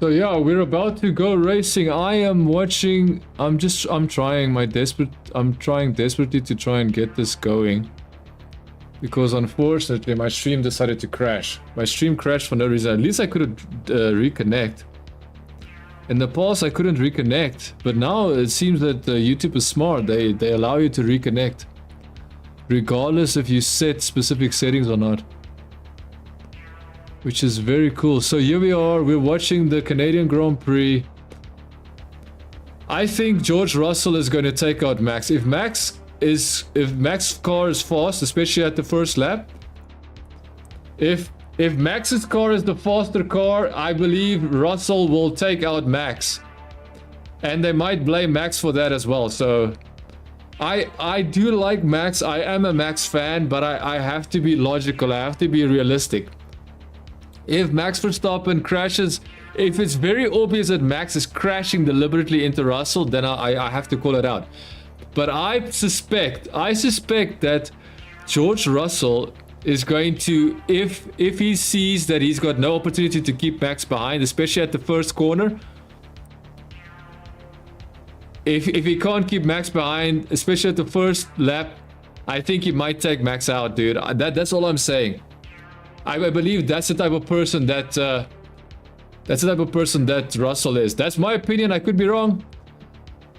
So yeah, we're about to go racing. I am watching. I'm trying desperately to try and get this going. Because unfortunately my stream decided to crash. My stream crashed for no reason. At least I could reconnect. In the past I couldn't reconnect, but now it seems that YouTube is smart. They allow you to reconnect, regardless if you set specific settings or not. Which is very cool. So here we are, we're watching the Canadian Grand Prix. I think George Russell is going to take out Max. If Max's car is fast, especially at the first lap, if Max's car is the faster car, I believe Russell will take out Max. And they might blame Max for that as well. So I do like Max. I am a Max fan, but I have to be logical. I have to be realistic. If Max Verstappen crashes, if it's very obvious that Max is crashing deliberately into Russell, then I have to call it out. But I suspect that George Russell is going to, if he sees that he's got no opportunity to keep Max behind, especially at the first corner, if he can't keep Max behind, especially at the first lap, I think he might take Max out, dude. That's all I'm saying. I believe that's the type of person that Russell is. That's my opinion. I could be wrong.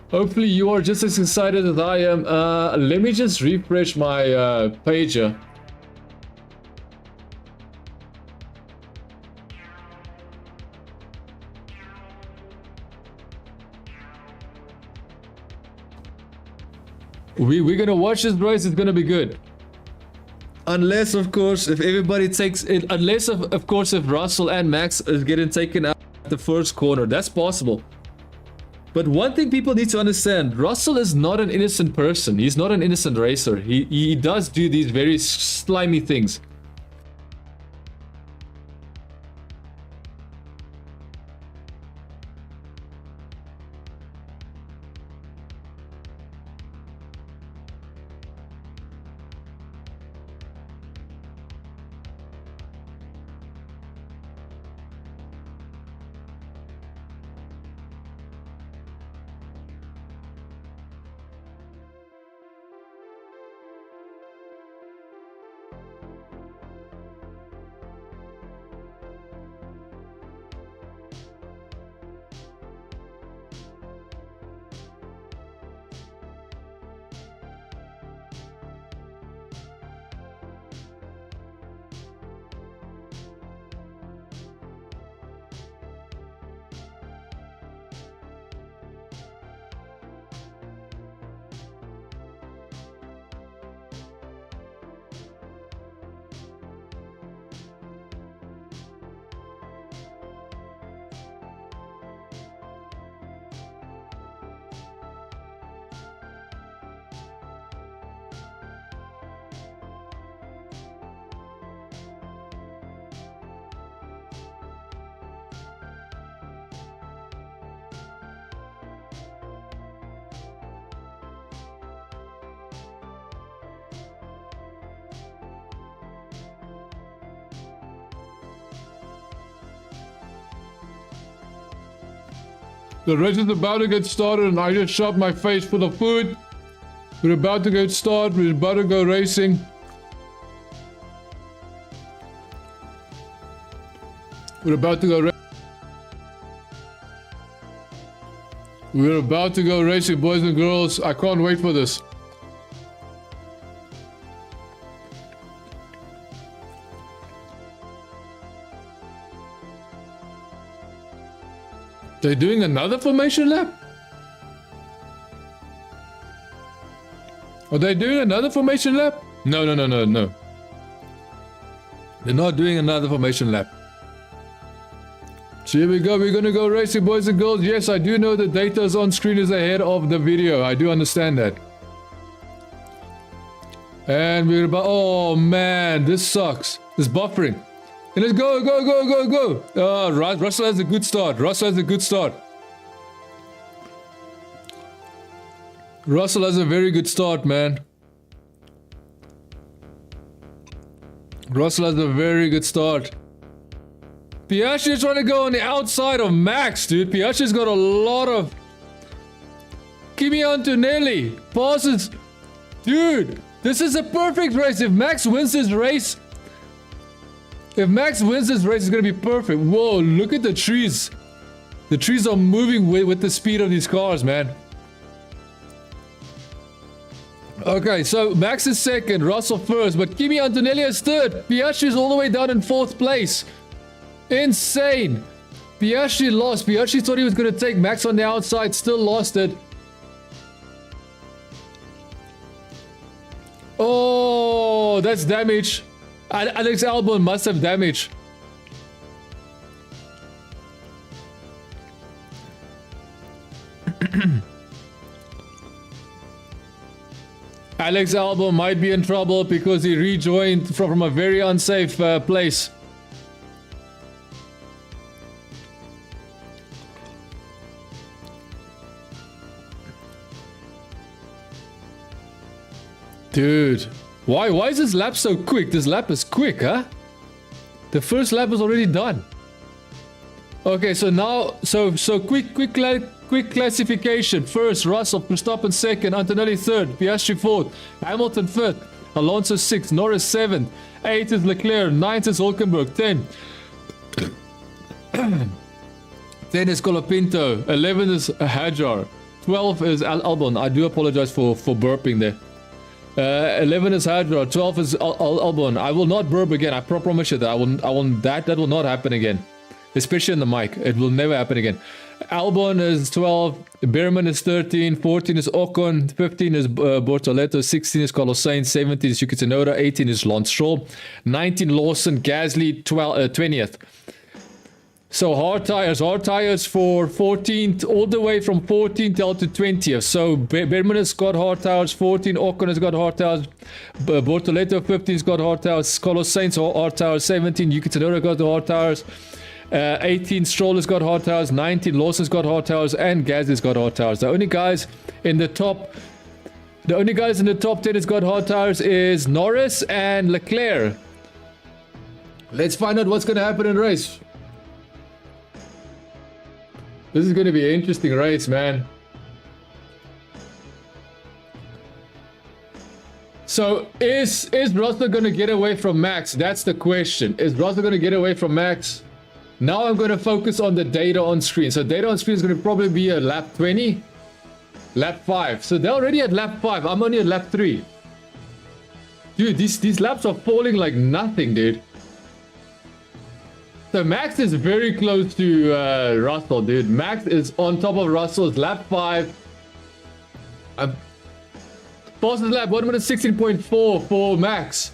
Hopefully you are just as excited as I am. Let me just refresh my pager. We're gonna watch this race. It's gonna be good. Unless, of course, if everybody takes it. Unless, of course, if Russell and Max is getting taken out at the first corner. That's possible. But one thing people need to understand, Russell is not an innocent person. He's not an innocent racer. He does do these very slimy things. The race is about to get started and I just shoved my face full of food. We're about to get started. We're about to go racing. We're about to go racing, boys and girls. I can't wait for this. They're doing another formation lap? Are they doing another formation lap? No. They're not doing another formation lap. So here we go. We're going to go racing, boys and girls. Yes, I do know the data is on screen is ahead of the video. I do understand that. And we're about... Oh, man. This sucks. This buffering. And let's go. Oh, Russell has a good start. Russell has a very good start, man. Russell has a very good start. Piastri is trying to go on the outside of Max, dude. Piastri's got a lot of... Kimi Antonelli passes. Dude, this is a perfect race. If Max wins this race... If Max wins this race, it's going to be perfect. Whoa, look at the trees. The trees are moving with the speed of these cars, man. Okay, so Max is second, Russell first, but Kimi Antonelli is third. Piastri is all the way down in fourth place. Insane. Piastri lost. Piastri thought he was going to take Max on the outside, still lost it. Oh, that's damage. Alex Albon must have damage. Alex Albon might be in trouble because he rejoined from a very unsafe place. Dude, why is this lap so quick? This lap is quick, huh? The first lap is already done. Okay, so now, so quick classification. First, Russell, Verstappen second, Antonelli third, Piastri fourth, Hamilton fifth, Alonso sixth, Norris seventh, 8th is Leclerc, 9th is Hulkenberg, 10. 10 is Colapinto, 11 is Hajar, 12 is Albon. I do apologize for burping there. 11 is Hajar, 12 is Albon. I will not burp again. I promise you that that will not happen again. Especially in the mic. It will never happen again. Albon is 12, Behrman is 13, 14 is Ocon, 15 is Bortoleto, 16 is Carlos Sainz, 17 is Yuki Tsunoda, 18 is Lance Stroll, 19 Lawson, Gasly, 20th. So hard tires for 14th, all the way from 14th down to 20th. So Behrman has got hard tires, 14, Ocon has got hard tires, Bortoleto 15 has got hard tires, Carlos Sainz hard tires, 17, Yuki Tsunoda got the hard tires. 18 Stroll has got hard tires, 19 Lawson's got hard tires, and Gasly's got hard tires. The only guys in the top 10 has got hard tires is Norris and Leclerc. Let's find out what's going to happen in the race. This is going to be an interesting race, man. So is Russell going to get away from Max? That's the question. Is Russell going to get away from Max? Now I'm going to focus on the data on screen. So data on screen is going to probably be a lap 20, lap 5. So they're already at lap 5. I'm only at lap 3. Dude, these laps are falling like nothing, dude. So Max is very close to Russell, dude. Max is on top of Russell. It's lap 5. Fastest lap, 1 minute 16.4 for Max.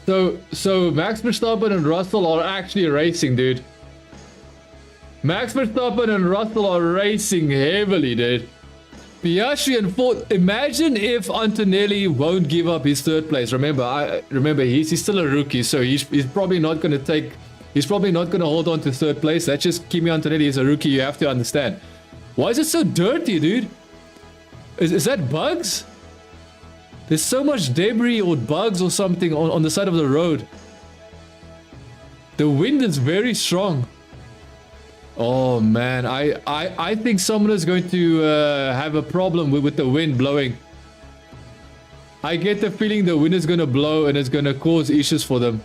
So Max Verstappen and Russell are actually racing, dude. Max Verstappen and Russell are racing heavily, dude. Piastri and fourth. Imagine if Antonelli won't give up his third place. Remember, he's still a rookie, so he's probably not going to take. He's probably not going to hold on to third place. That's just Kimi Antonelli is a rookie. You have to understand. Why is it so dirty, dude? Is that bugs? There's so much debris or bugs or something on the side of the road. The wind is very strong. Oh man, I think someone is going to have a problem with the wind blowing. I get the feeling the wind is going to blow and it's going to cause issues for them.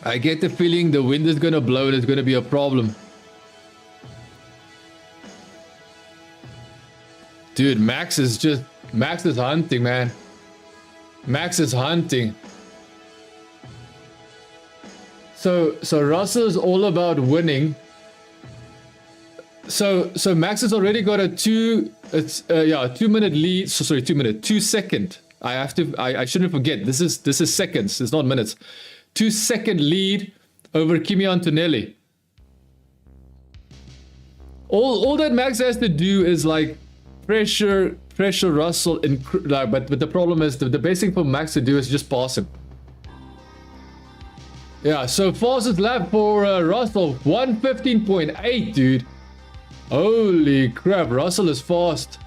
I get the feeling the wind is going to blow and it's going to be a problem. Dude, Max is hunting, man. Max is hunting. So Russell is all about winning. So Max has already got a 2 minute lead. So sorry, 2 second. I shouldn't forget. This is seconds. It's not minutes. 2 second lead over Kimi Antonelli. All that Max has to do is like pressure Russell, but the problem is the best thing for Max to do is just pass him. Yeah, so fastest lap for Russell, 1:15.8, dude. Holy crap, Russell is fast.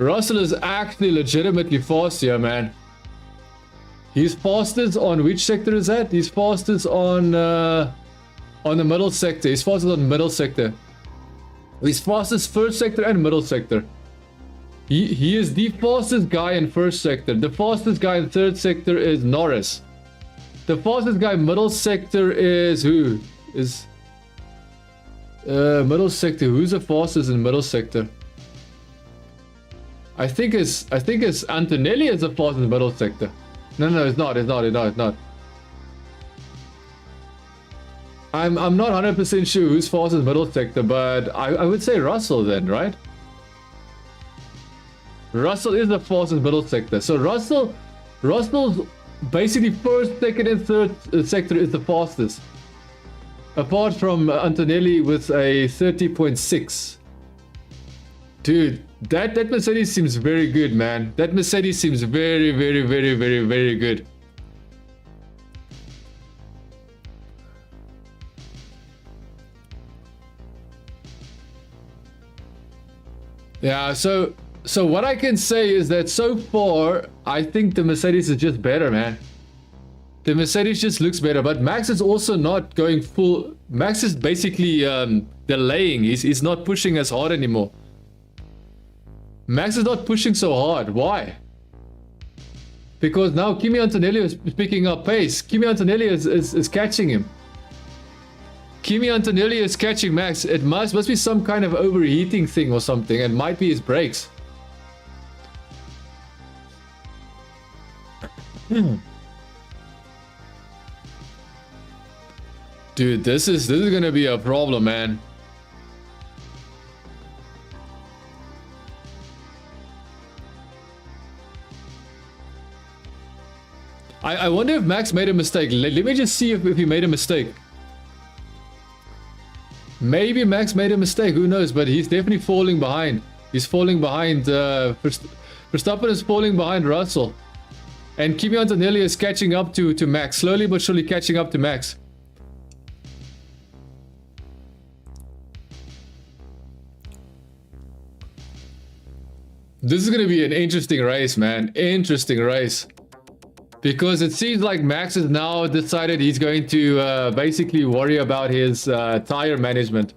Russell is actually legitimately fast here, man. He's fastest on which sector is that? He's fastest on the middle sector. He's fastest on middle sector. He's fastest first sector and middle sector. He is the fastest guy in first sector. The fastest guy in third sector is Norris. The fastest guy in middle sector is who? Is middle sector. Who's the fastest in middle sector? I think it's Antonelli is the fastest in middle sector. No, it's not. I'm not 100% sure who's fastest in middle sector, but I would say Russell then, right? Russell is the fastest middle sector. So Russell's basically first, second, and third sector is the fastest. Apart from Antonelli with a 30.6. Dude, that Mercedes seems very good, man. That Mercedes seems very good. Yeah, so what I can say is that so far, I think the Mercedes is just better, man. The Mercedes just looks better, but Max is also not going full. Max is basically delaying. He's not pushing as hard anymore. Max is not pushing so hard. Why? Because now Kimi Antonelli is picking up pace. Kimi Antonelli is catching him. Kimi Antonelli is catching Max. It must be some kind of overheating thing or something. It might be his brakes. Dude, this is gonna be a problem, man. I wonder if Max made a mistake. Let me just see if he made a mistake. Maybe Max made a mistake, who knows, but he's definitely falling behind. He's falling behind, Verstappen is falling behind Russell. And Kimi Antonelli is catching up to Max, slowly but surely catching up to Max. This is going to be an interesting race, man. Interesting race. Because it seems like Max has now decided he's going to basically worry about his tire management.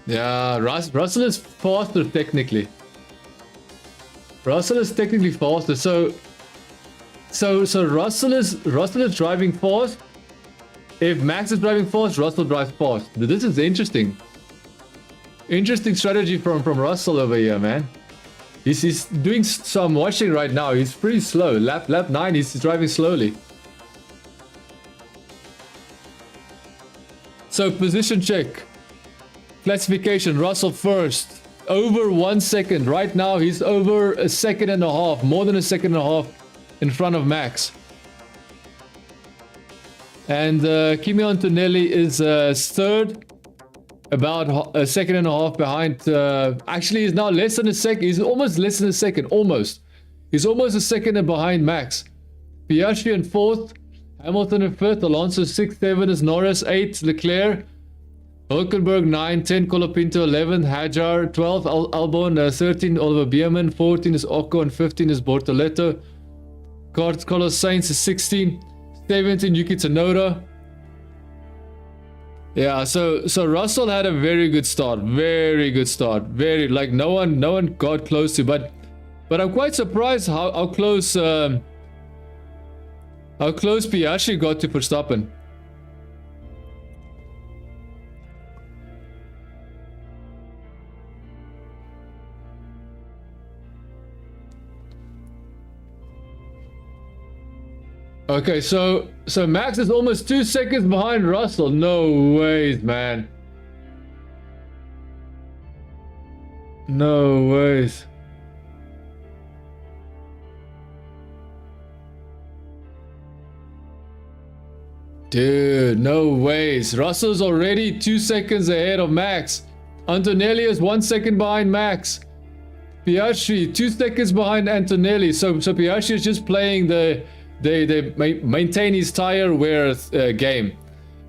Yeah, Russell is faster technically. Russell is technically faster. So Russell is driving fast. If Max is driving fast, Russell drives fast. This is interesting. Interesting strategy from Russell over here, man. He's doing some watching right now. He's pretty slow. Lap 9, he's driving slowly. So position check. Classification, Russell first. Over 1 second. Right now he's over a second and a half. More than a second and a half in front of Max. And Kimi Antonelli is third. About a second and a half behind. Actually, he's now less than a second. He's almost less than a second. Almost. He's almost a second behind Max. Piastri in fourth. Hamilton in fifth. Alonso 6th. 7 is Norris. 8 Leclerc. Hulkenberg 9. 10 Colapinto. 11 Hajar. 12 Albon. 13 Oliver Bierman. 14 is Occo. And 15 is Bortoletto. Carlos Sainz is 16. 17 Yuki Tsunoda. Yeah, so Russell had a very good start. Very good start. Very, like, no one got close to, but I'm quite surprised how close Piastri got to Verstappen. Okay, so Max is almost 2 seconds behind Russell. No ways, man. No ways. Dude, no ways. Russell's already 2 seconds ahead of Max. Antonelli is 1 second behind Max. Piastri 2 seconds behind Antonelli. So Piastri is just playing they maintain his tire wear game.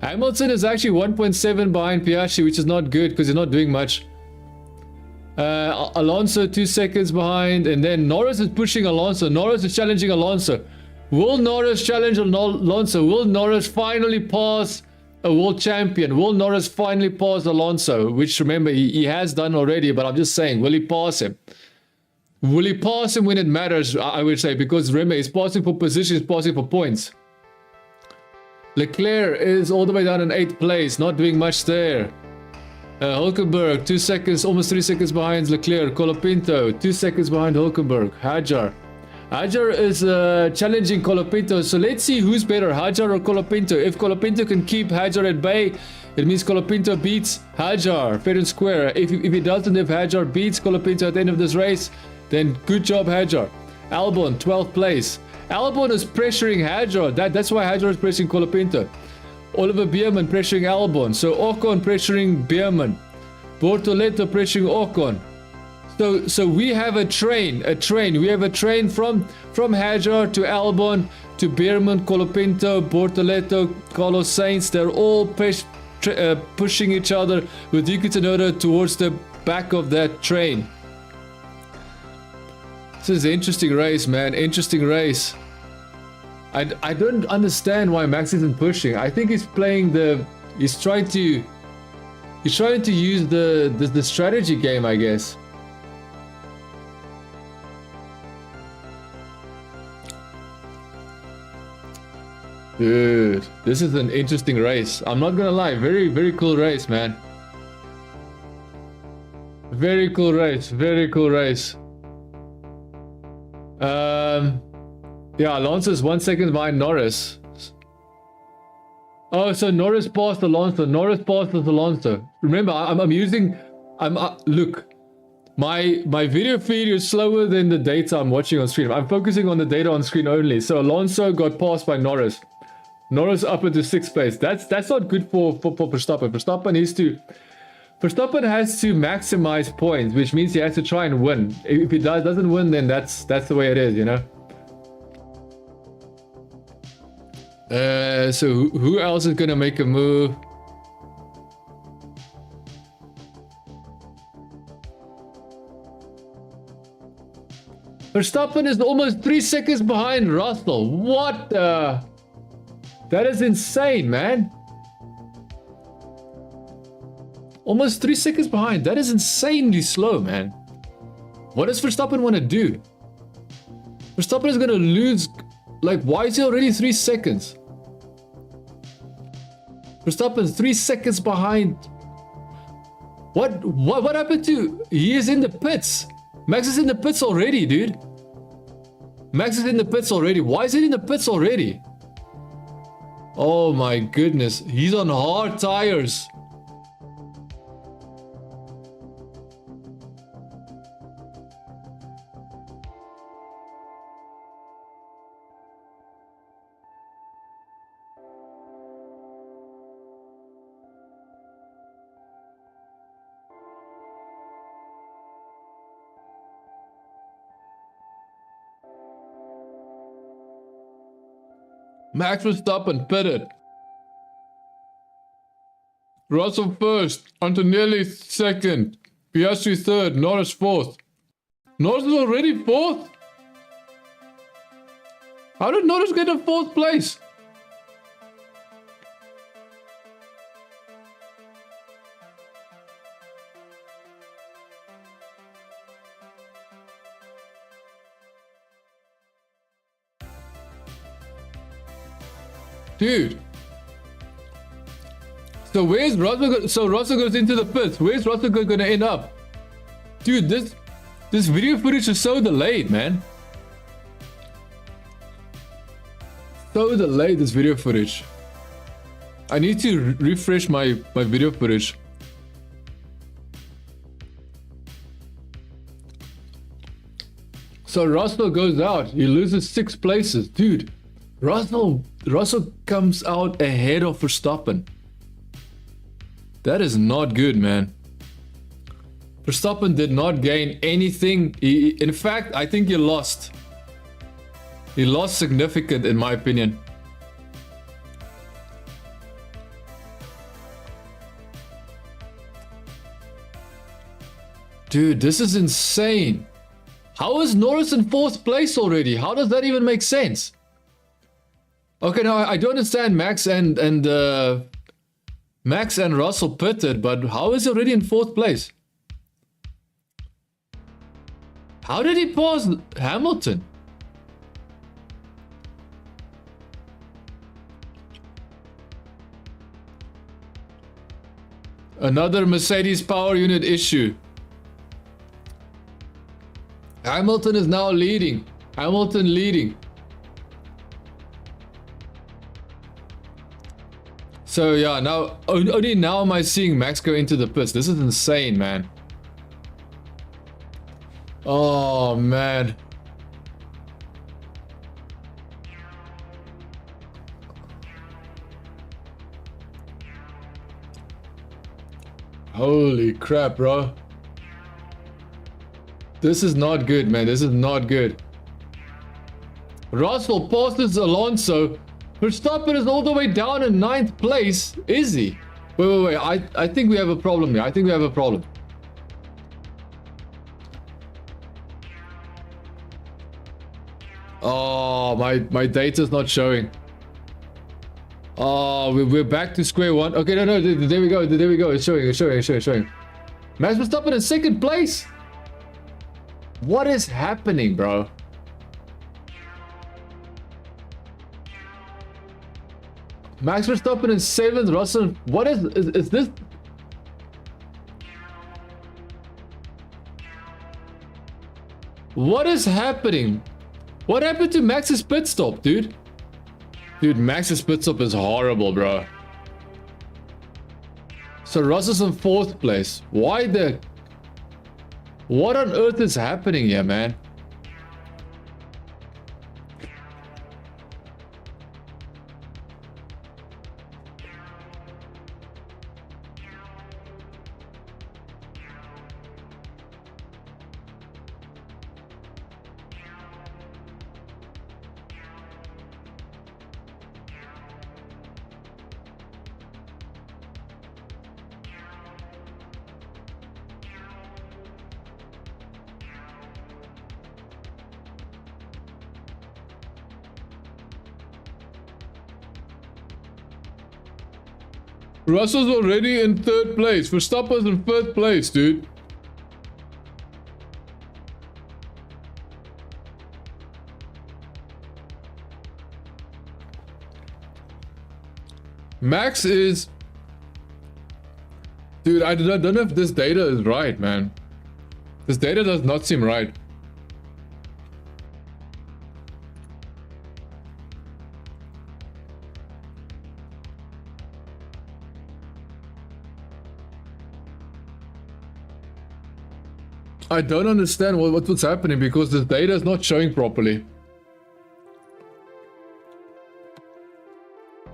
Hamilton is actually 1.7 behind Piastri, which is not good because he's not doing much. Alonso 2 seconds behind, and then Norris is pushing Alonso. Norris is challenging Alonso. Will Norris challenge Alonso? Will Norris finally pass a world champion? Will Norris finally pass Alonso? Which, remember, he has done already, but I'm just saying, will he pass him? Will he pass him when it matters, I would say, because remember, he's passing for position, he's passing for points. Leclerc is all the way down in 8th place, not doing much there. Hulkenberg, 2 seconds, almost 3 seconds behind Leclerc. Colapinto, 2 seconds behind Hulkenberg. Hajar is challenging Colapinto, so let's see who's better, Hajar or Colapinto. If Colapinto can keep Hajar at bay, it means Colapinto beats Hajar, fair and square. If he doesn't, if Hajar beats Colapinto at the end of this race, then good job, Hajar. Albon, 12th place. Albon is pressuring Hajar. That's why Hajar is pressing Colapinto. Oliver Bierman pressuring Albon. So Ocon pressuring Bierman. Bortoleto pressuring Ocon. So we have a train. We have a train from Hajar to Albon to Bierman, Colapinto, Bortoleto, Carlos Sainz. They're all pushing each other with Yuki Tsunoda towards the back of that train. This is an interesting race, man. Interesting race. I don't understand why Max isn't pushing. I think he's playing he's trying to use the strategy game, I guess. Dude, this is an interesting race. I'm not gonna lie, very, very cool race, man. Very cool race, very cool race. Yeah, Alonso's 1 second behind Norris. Oh, so Norris passed Alonso. Norris passed Alonso. Remember, look, my video feed is slower than the data I'm watching on screen. I'm focusing on the data on screen only. So Alonso got passed by Norris. Norris up into 6th place. That's not good for Verstappen. Verstappen has to maximize points, which means he has to try and win. If he doesn't win, then that's the way it is, you know. So who else is gonna make a move? Verstappen is almost 3 seconds behind Russell. What the? That is insane, man. Almost 3 seconds behind. That is insanely slow, man. What does Verstappen want to do? Verstappen is going to lose. Like, why is he already 3 seconds? Verstappen 3 seconds behind. What happened to? He is in the pits. Max is in the pits already, dude. Max is in the pits already. Why is he in the pits already? Oh my goodness. He's on hard tires. Max Verstappen pitted. Russell first, Antonelli second, Piastri third, Norris fourth. Norris is already fourth? How did Norris get in 4th place? Dude. So where's Russell? So Russell goes into the pits. Where's Russell gonna end up? Dude, this video footage is so delayed, man. So delayed, this video footage. I need to refresh my video footage. So Russell goes out. He loses 6 places. Dude, Russell comes out ahead of Verstappen. That is not good, man. Verstappen did not gain anything. In fact, I think he lost. He lost significant, in my opinion. Dude, this is insane. How is Norris in 4th place already? How does that even make sense? Okay, now I do understand Max and Russell pitted, but how is he already in 4th place? How did he pass Hamilton? Another Mercedes power unit issue. Hamilton is now leading. Hamilton leading. So yeah, now only now am I seeing Max go into the pits. This is insane, man. Oh man. Holy crap, bro. This is not good, man. This is not good. Russell passes Alonso. Verstappen is all the way down in 9th place. Is he? Wait. I think we have a problem here. I think we have a problem. Oh, my data's not showing. Oh, we're back to square one. Okay, no, there we go. It's showing. Max Verstappen in 2nd place. What is happening, bro? Max Verstappen in 7th, Russell. What is this? What is happening? What happened to Max's pit stop, dude? Dude, Max's pit stop is horrible, bro. So Russell's in 4th place. Why the... What on earth is happening here, man? Russell's already in 3rd place. Verstappen's in 5th place, dude. Max is... Dude, I don't know if this data is right, man. This data does not seem right. I don't understand what's happening because this data is not showing properly.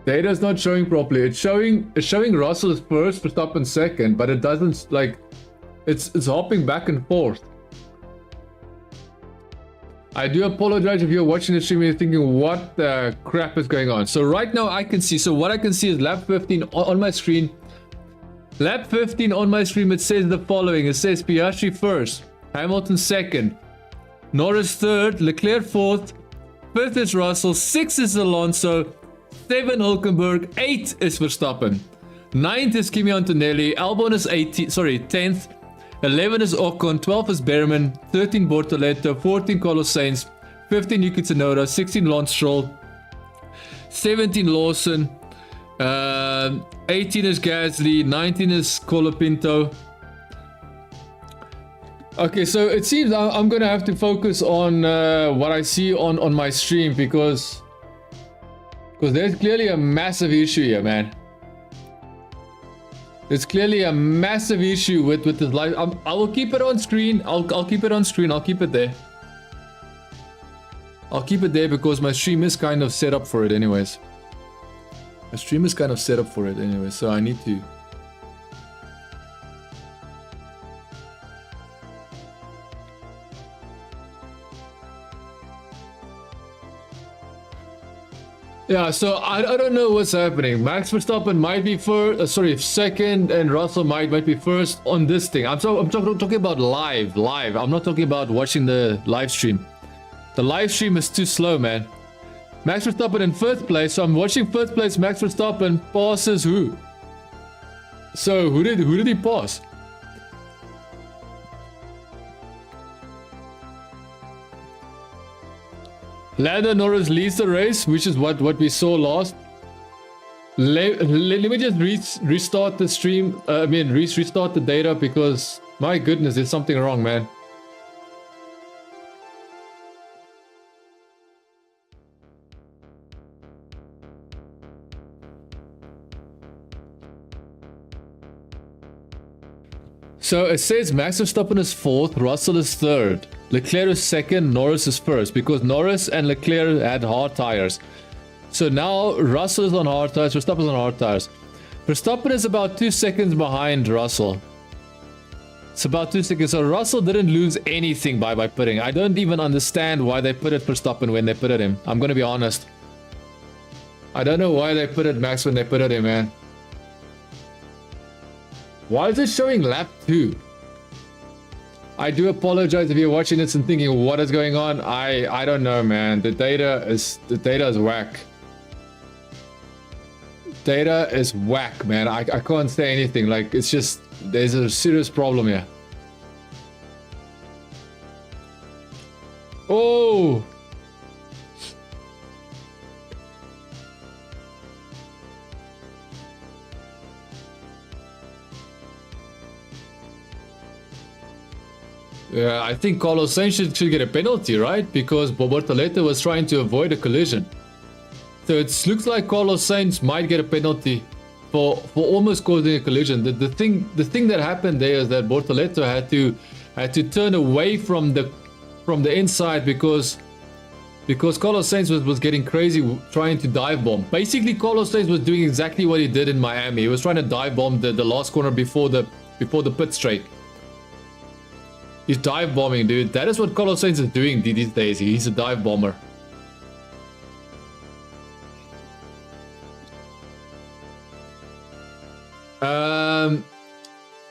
Data is not showing properly. It's showing Russell is 1st, Verstappen 2nd, but it doesn't like it's hopping back and forth. I do apologize if you're watching the stream and you're thinking what the crap is going on. So right now I can see. So what I can see is lap 15 on my screen. Lap 15 on my stream, it says the following. It says Piastri 1st, Hamilton 2nd, Norris 3rd, Leclerc 4th, 5th is Russell, 6th is Alonso, 7 Hülkenberg, 8 is Verstappen, 9th is Kimi Antonelli, Albon is 10th, 11 is Ocon, 12 is Behrman, 13 Bortoleto, 14 Carlos Sainz, 15 Yuki Tsunoda, 16 Lance Stroll, 17 Lawson, 18 is Gasly, 19 is Colapinto. Okay, so it seems I'm gonna have to focus on what I see on my stream because there's clearly a massive issue here, man. There's clearly a massive issue with this live. I will keep it on screen. I'll keep it on screen. I'll keep it there. I'll keep it there because my stream is kind of set up for it anyways. My stream is kind of set up for it anyway, so I need to. Yeah, so I don't know what's happening. Max Verstappen might be first, second, and Russell might be first on this thing. I'm talking about live. I'm not talking about watching the live stream. The live stream is too slow, man. Max Verstappen in first place, so I'm watching first place. Max Verstappen passes who? So who did he pass? Lando Norris leads the race, which is what we saw last. Let me just restart the stream. Restart the data because my goodness, there's something wrong, man. So it says Max Verstappen is fourth, Russell is third, Leclerc is second, Norris is first, because Norris and Leclerc had hard tires. So now Russell is on hard tires, Verstappen is on hard tires. Verstappen is about 2 seconds behind Russell. It's about 2 seconds. So Russell didn't lose anything by pitting. I don't even understand why they put it Verstappen when they put it him. I'm gonna be honest. I don't know why they put it Max when they put it him, man. Why is it showing lap 2? I do apologize if you're watching this and thinking what is going on. I don't know, man. The data is whack. Data is whack, man. I can't say anything. Like, it's just, there's a serious problem here. Oh! Yeah, I think Carlos Sainz should get a penalty, right? Because Bortoleto was trying to avoid a collision. So it looks like Carlos Sainz might get a penalty for almost causing a collision. The thing that happened there is that Bortoleto had to turn away from the inside because Carlos Sainz was getting crazy trying to dive bomb. Basically, Carlos Sainz was doing exactly what he did in Miami. He was trying to dive bomb the last corner before the pit straight. He's dive bombing, dude. That is what Carlos Sainz is doing these days. He's a dive bomber.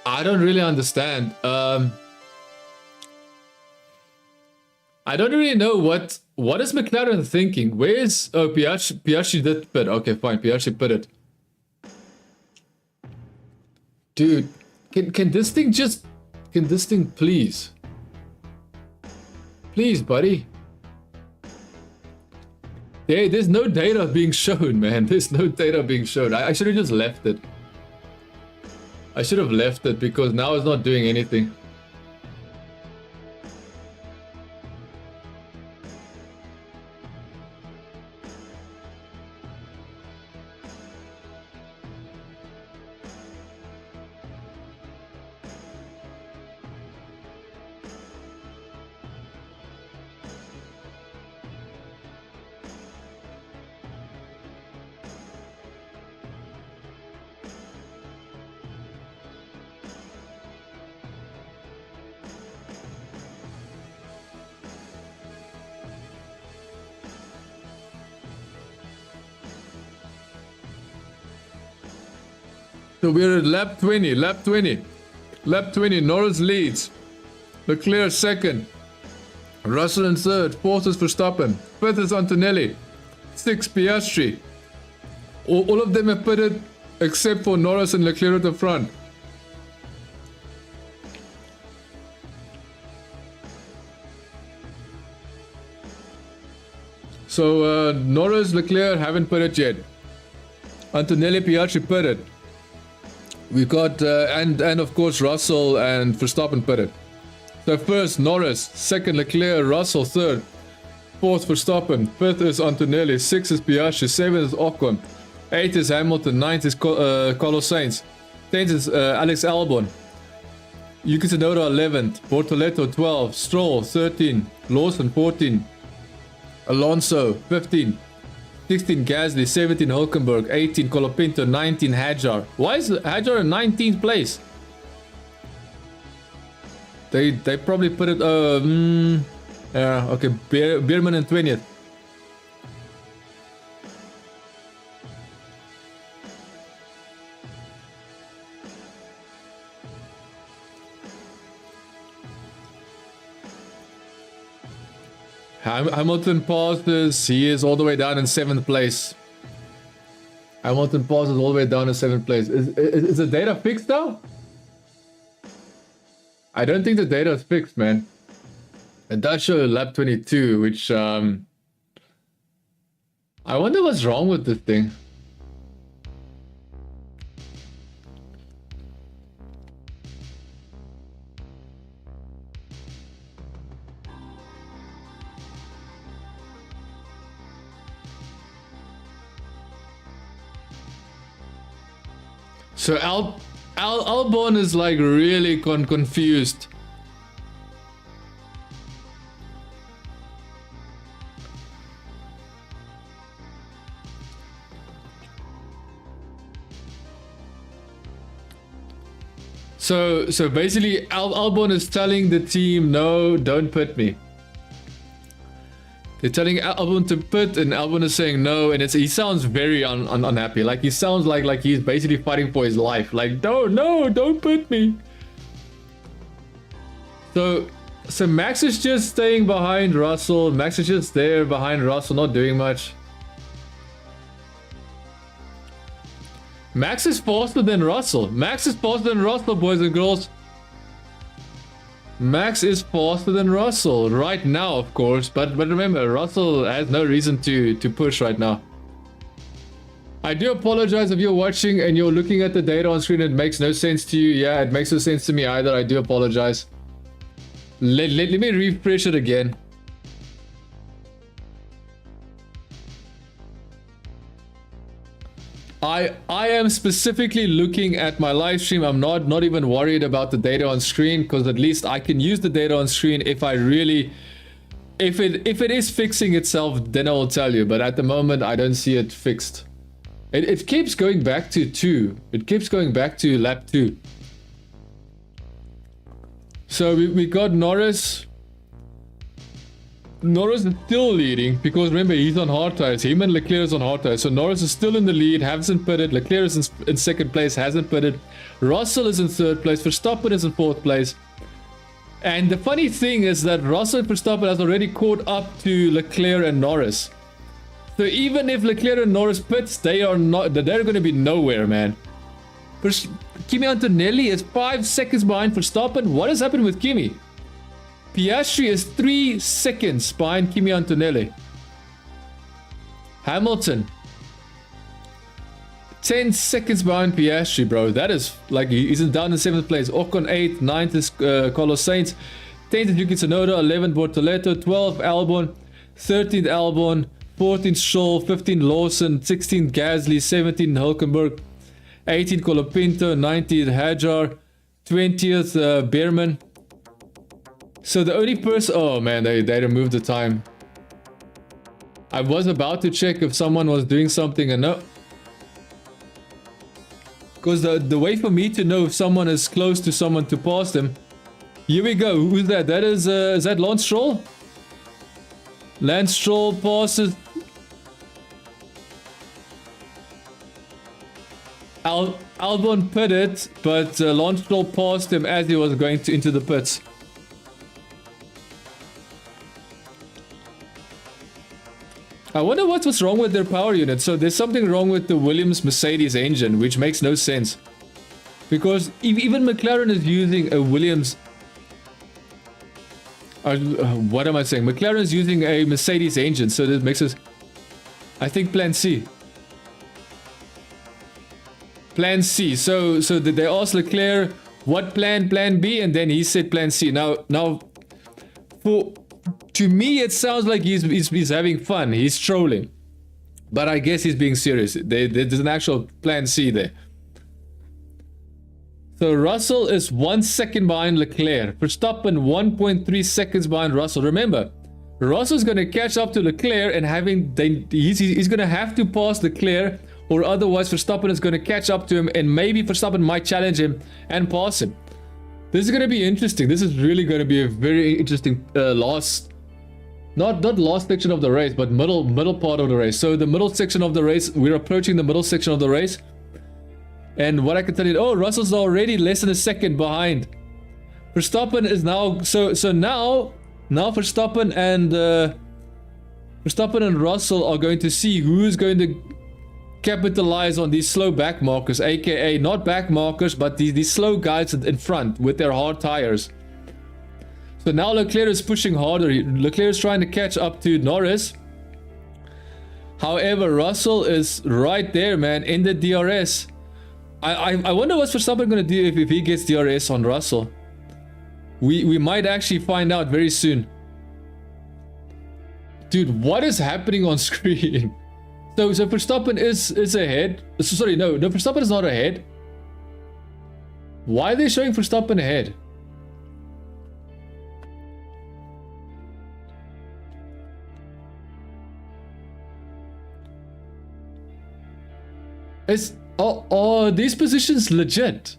I don't really understand. I don't really know what is McLaren thinking. Where is Piastri did pit? Okay, fine. Piastri pit it. Dude, can this thing just? Can this thing please? Please, buddy. There's no data being shown, man. There's no data being shown. I should have just left it. I should have left it because now it's not doing anything. So we're at lap 20, Lap 20, Norris leads. Leclerc second. Russell in third. Fourth is Verstappen. Fifth is Antonelli. Sixth, Piastri. All of them have pitted except for Norris and Leclerc at the front. So Norris, Leclerc haven't pitted yet. Antonelli, Piastri pitted. We got, and of course Russell and Verstappen pitted. So first Norris, second Leclerc, Russell third, fourth Verstappen, fifth is Antonelli, sixth is Piastri, seventh is Ocon, eighth is Hamilton, ninth is Carlos Sainz, 10th is Alex Albon, Yuki Tsunoda 11th, Bortoleto 12, Stroll 13, Lawson 14, Alonso 15, 16 Gasly, 17 Hulkenberg, 18 Colapinto, 19 Hadjar. Why is Hadjar in 19th place? They probably put it yeah, okay, Bierman in 20th. Hamilton passes. He is all the way down in 7th place. Hamilton passes all the way down in 7th place. Is the data fixed now? I don't think the data is fixed, man. It does show lap 22, which I wonder what's wrong with this thing. So Albon is like really confused. So basically Albon is telling the team, no, don't pit me. They're telling Albon to pit, and Albon is saying no, and he sounds very unhappy. Like he sounds like he's basically fighting for his life. Like, no, don't pit me. So Max is just staying behind Russell. Max is just there behind Russell, not doing much. Max is faster than Russell. Max is faster than Russell, boys and girls. Max is faster than Russell right now, of course, but remember, Russell has no reason to push right now. I do apologize if you're watching and you're looking at the data on screen. It makes no sense to you. Yeah, it makes no sense to me either. I do apologize. Let me refresh it again. I am specifically looking at my live stream. I'm not even worried about the data on screen, because at least I can use the data on screen if I really, if it is fixing itself, then I will tell you. But at the moment, I don't see it fixed. It keeps going back to 2. It keeps going back to lap 2. So we got Norris. Norris is still leading, because remember, he's on hard tires. Him and Leclerc is on hard tires. So Norris is still in the lead, hasn't pitted. Leclerc is in 2nd place, hasn't pitted. Russell is in 3rd place. Verstappen is in 4th place. And the funny thing is that Russell and Verstappen has already caught up to Leclerc and Norris. So even if Leclerc and Norris pits, they're going to be nowhere, man. Kimi Antonelli is 5 seconds behind Verstappen. What has happened with Kimi? Piastri is 3 seconds behind Kimi Antonelli. Hamilton, 10 seconds behind Piastri, bro. That is like, he's down in 7th place. Ocon 8th, 9th is Carlos Sainz, 10th is Yuki Tsunoda, 11th Bortoleto, 12th Albon, 13th Albon, 14th Stroll, 15th Lawson, 16th Gasly, 17th Hülkenberg, 18th Colapinto, 19th Hajar, 20th Behrman. So the only person... Oh man, they removed the time. I was about to check if someone was doing something, and no. Because the way for me to know if someone is close to someone to pass them... Here we go. Who's that? That is that Lance Stroll? Lance Stroll passes... Albon pitted, but Lance Stroll passed him as he was going into the pits. I wonder what's wrong with their power unit. So there's something wrong with the Williams Mercedes engine, which makes no sense. Because even McLaren is using a Williams... what am I saying? McLaren is using a Mercedes engine, so that makes us... I think plan C. Plan C. So did they ask Leclerc what plan B, and then he said plan C. Now to me it sounds like he's having fun. He's trolling, but I guess he's being serious. There's an actual plan C there. So Russell is 1 second behind Leclerc. Verstappen 1.3 seconds behind Russell. Remember, Russell's going to catch up to Leclerc, and he's going to have to pass Leclerc, or otherwise Verstappen is going to catch up to him, and maybe Verstappen might challenge him and pass him. This is going to be interesting. This is really going to be a very interesting last, not last section of the race, but middle part of the race. So the middle section of the race, we're approaching the middle section of the race. And what I can tell you, oh, Russell's already less than a second behind. Verstappen is now, so now Verstappen and Verstappen and Russell are going to see who's going to capitalize on these slow back markers, aka not back markers, but these slow guys in front with their hard tires. So now Leclerc is pushing harder. Leclerc is trying to catch up to Norris. However, Russell is right there, man, in the DRS. I wonder what's Verstappen going to do if he gets DRS on Russell. We might actually find out very soon. Dude, what is happening on screen? So Verstappen is ahead. Sorry, no, Verstappen is not ahead. Why are they showing Verstappen ahead? Are these positions legit?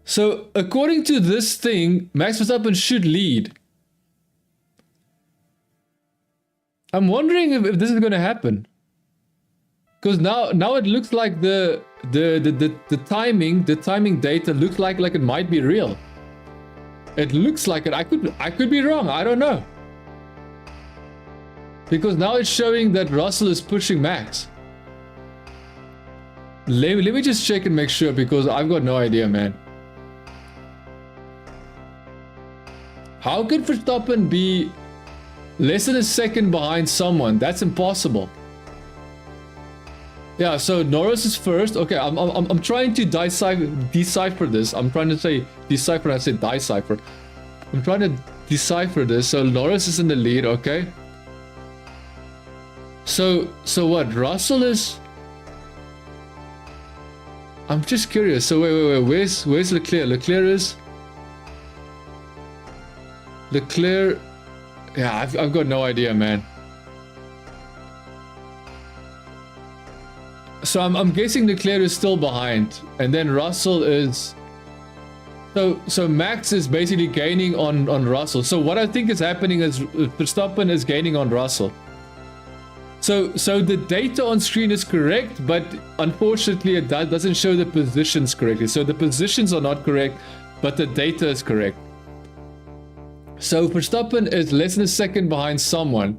So according to this thing, Max Verstappen should lead. I'm wondering if this is going to happen, because now it looks like the timing data looks like it might be real. It looks like it. I could be wrong. I don't know, because now it's showing that Russell is pushing Max. Let me just check and make sure, because I've got no idea, man. How could Verstappen be less than a second behind someone? That's impossible. Yeah, so Norris is first. Okay, I'm trying to decipher this. I'm trying to say decipher. I said decipher. I'm trying to decipher this. So Norris is in the lead. Okay. So what? Russell is. I'm just curious. So wait. Where's Leclerc? Leclerc. Yeah, I've got no idea, man. So I'm guessing Leclerc is still behind, and then Russell is. So Max is basically gaining on Russell. So what I think is happening is Verstappen is gaining on Russell. So the data on screen is correct, but unfortunately it doesn't show the positions correctly. So the positions are not correct, but the data is correct. So Verstappen is less than a second behind someone,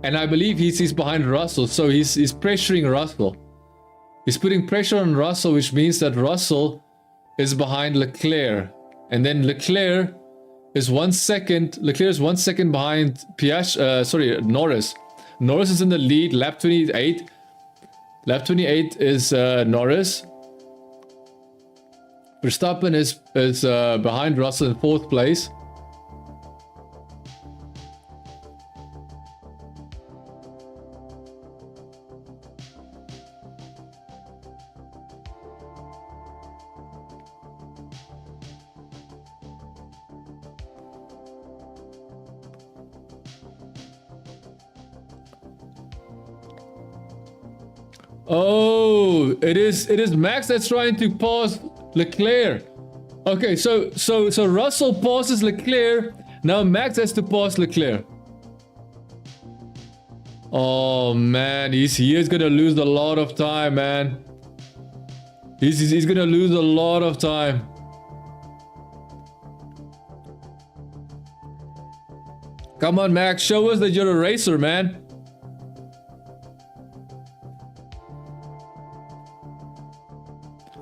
and I believe he's behind Russell. So he's pressuring Russell. He's putting pressure on Russell, which means that Russell is behind Leclerc, and then Leclerc is 1 second. Leclerc is 1 second behind Norris. Norris is in the lead, lap 28. Lap 28 is Norris. Verstappen is behind Russell in 4th place. Oh, it is Max that's trying to pass Leclerc. Okay, so Russell passes Leclerc. Now Max has to pass Leclerc. Oh man, he is gonna lose a lot of time, man. He's gonna lose a lot of time. Come on, Max, show us that you're a racer, man.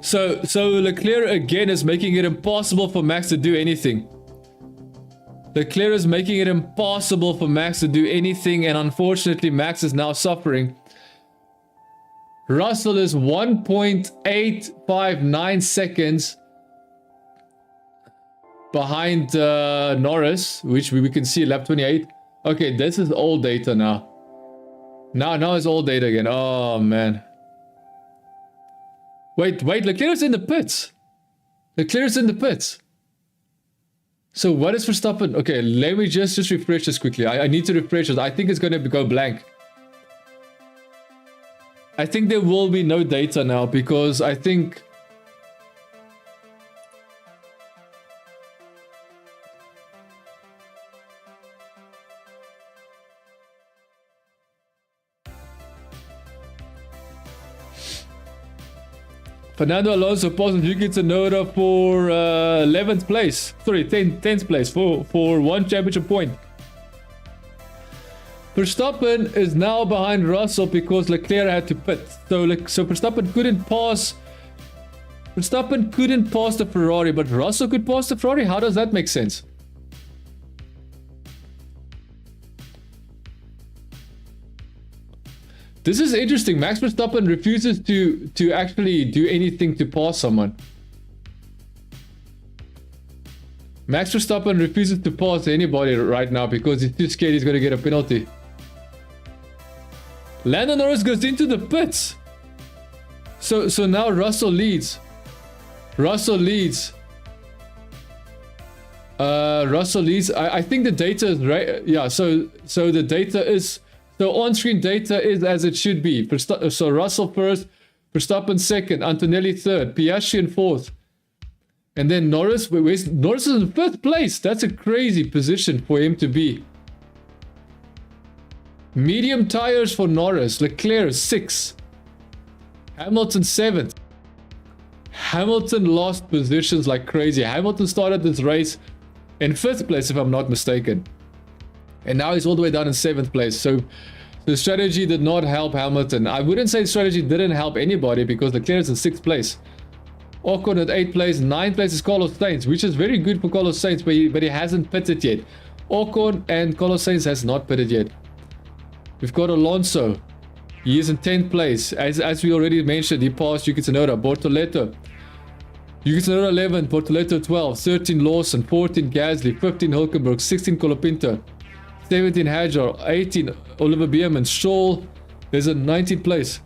So Leclerc again is making it impossible for Max to do anything. Leclerc is making it impossible for Max to do anything, and unfortunately Max is now suffering. Russell is 1.859 seconds behind Norris, which we can see lap 28. Okay, this is old data now. Now it's old data again. Oh man. Wait, Leclerc's in the pits. Leclerc's in the pits. So what is Verstappen? Okay, let me just refresh this quickly. I need to refresh it. I think it's going to go blank. I think there will be no data now, because I think... Fernando Alonso passes Yuki Tsunoda for 11th place. Sorry, 10th place for 1 championship point. Verstappen is now behind Russell because Leclerc had to pit. So Verstappen couldn't pass. Verstappen couldn't pass the Ferrari, but Russell could pass the Ferrari. How does that make sense? This is interesting. Max Verstappen refuses to actually do anything to pass someone. Max Verstappen refuses to pass anybody right now because he's too scared he's going to get a penalty. Lando Norris goes into the pits. So now Russell leads. Russell leads. I think the data is right. Yeah, so the data is, so on-screen data is as it should be. So Russell first, Verstappen second, Antonelli third, Piastri in fourth. And then Norris is in fifth place. That's a crazy position for him to be. Medium tires for Norris. Leclerc 6th. Hamilton 7th. Hamilton lost positions like crazy. Hamilton started this race in 5th place, if I'm not mistaken. And now he's all the way down in 7th place. So the strategy did not help Hamilton. I wouldn't say strategy didn't help anybody because Leclerc is in 6th place. Ocon at 8th place. 9th place is Carlos Sainz, which is very good for Carlos Sainz, but he hasn't pitted yet. Ocon and Carlos Sainz has not pitted yet. We've got Alonso. He is in 10th place. As we already mentioned, he passed Yuki Tsunoda. Bortoleto. Yuki Tsunoda 11th. Bortoleto 12th. 13 Lawson. 14 Gasly. 15 Hülkenberg. 16 Colapinto. 17 Hadjar. 18 Oliver Bierman. Stroll is in 19th place.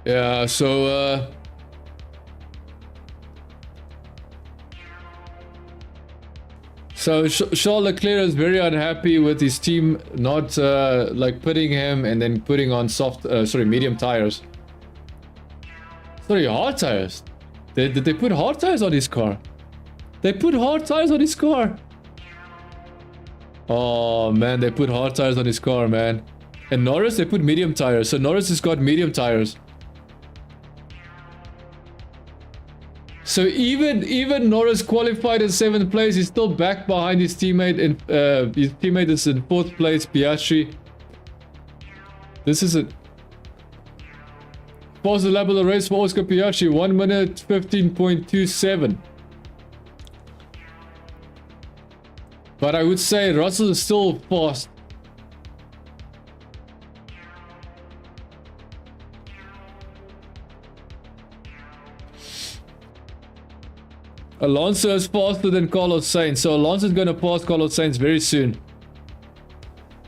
Yeah, so Charles Leclerc is very unhappy with his team not like putting him and then putting on medium tires. Sorry, hard tires. Did they put hard tires on his car? They put hard tires on his car. Oh man, they put hard tires on his car, man. And Norris, they put medium tires. So Norris has got medium tires. So even Norris qualified in 7th place, he's still back behind his teammate. His teammate is in 4th place, Piastri. This is it. Pause the lap of the race for Oscar Piastri, 1 minute 15.27. But I would say Russell is still fast. Alonso is faster than Carlos Sainz, so Alonso is going to pass Carlos Sainz very soon.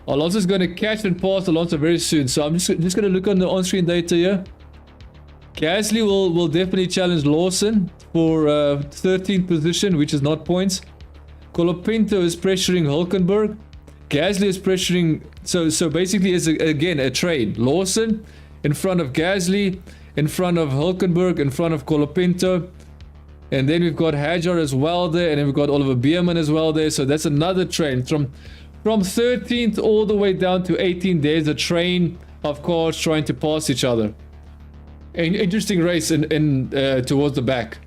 Alonso is going to catch and pass Alonso very soon. So I'm just going to look on the on-screen data here. Gasly will definitely challenge Lawson for 13th position, which is not points. Colapinto is pressuring Hülkenberg. Gasly is pressuring. So basically, it's again a trade. Lawson in front of Gasly, in front of Hülkenberg, in front of Colapinto. And then we've got Hadjar as well there, and then we've got Oliver Bierman as well there. So that's another train from 13th all the way down to 18th. There's a train of cars trying to pass each other. An interesting race towards the back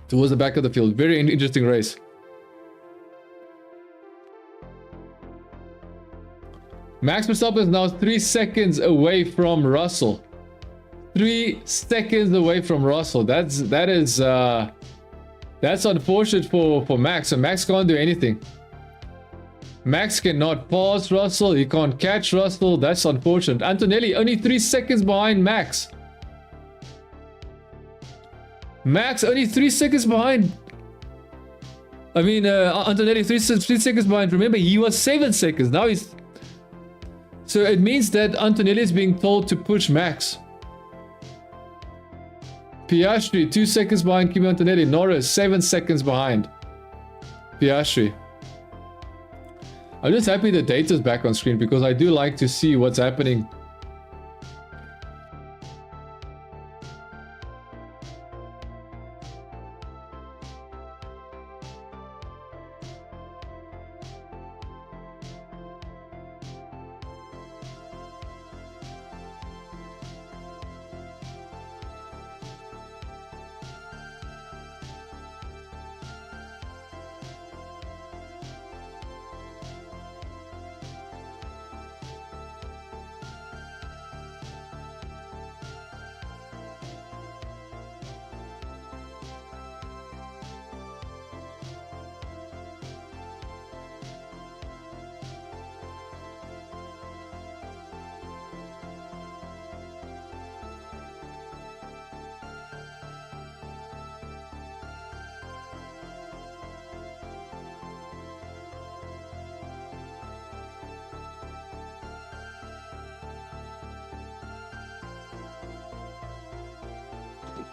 of the field. Very interesting race. Max Verstappen is now 3 seconds away from Russell. 3 seconds away from Russell. That's unfortunate for Max. So Max can't do anything. Max cannot pass Russell. He can't catch Russell. That's unfortunate. Antonelli only 3 seconds behind Max. Max only 3 seconds behind. I mean, Antonelli 3 seconds behind. Remember, he was 7 seconds. Now he's. So it means that Antonelli is being told to push Max. Piastri 2 seconds behind Kimi Antonelli. Norris 7 seconds behind Piastri. I'm just happy the data's back on screen because I do like to see what's happening.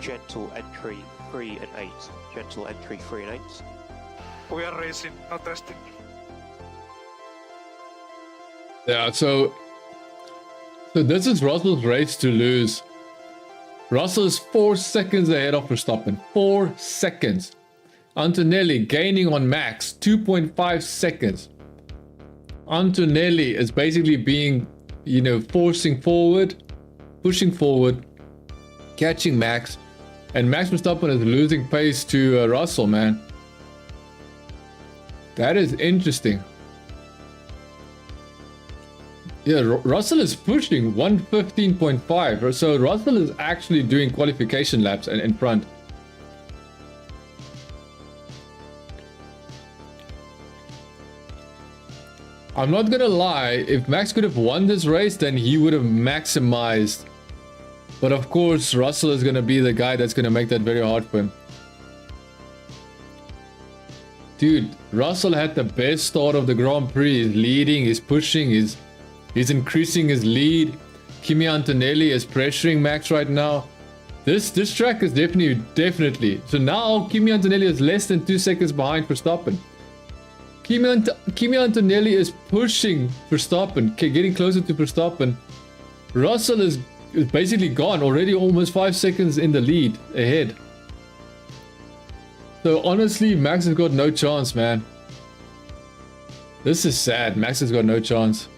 gentle entry 3 and 8. Gentle entry 3 and 8. We are racing, not testing. Yeah, so this is Russell's race to lose. Russell is 4 seconds ahead of Verstappen. 4 seconds. Antonelli gaining on Max 2.5 seconds. Antonelli is basically being, you know, forcing forward, pushing forward, catching Max, and Max Verstappen is losing pace to Russell, man. That is interesting. Yeah, Russell is pushing 115.5, so Russell is actually doing qualification laps and in front. I'm not gonna lie, if Max could have won this race, then he would have maximized. But of course, Russell is gonna be the guy that's gonna make that very hard for him. Dude, Russell had the best start of the Grand Prix. He's leading, he's pushing, he's increasing his lead. Kimi Antonelli is pressuring Max right now. This track is definitely. So now Kimi Antonelli is less than 2 seconds behind Verstappen. Kimi Antonelli is pushing Verstappen, getting closer to Verstappen. Russell is basically gone, already almost 5 seconds in the lead ahead. So honestly, Max has got no chance, man. This is sad. Max has got no chance.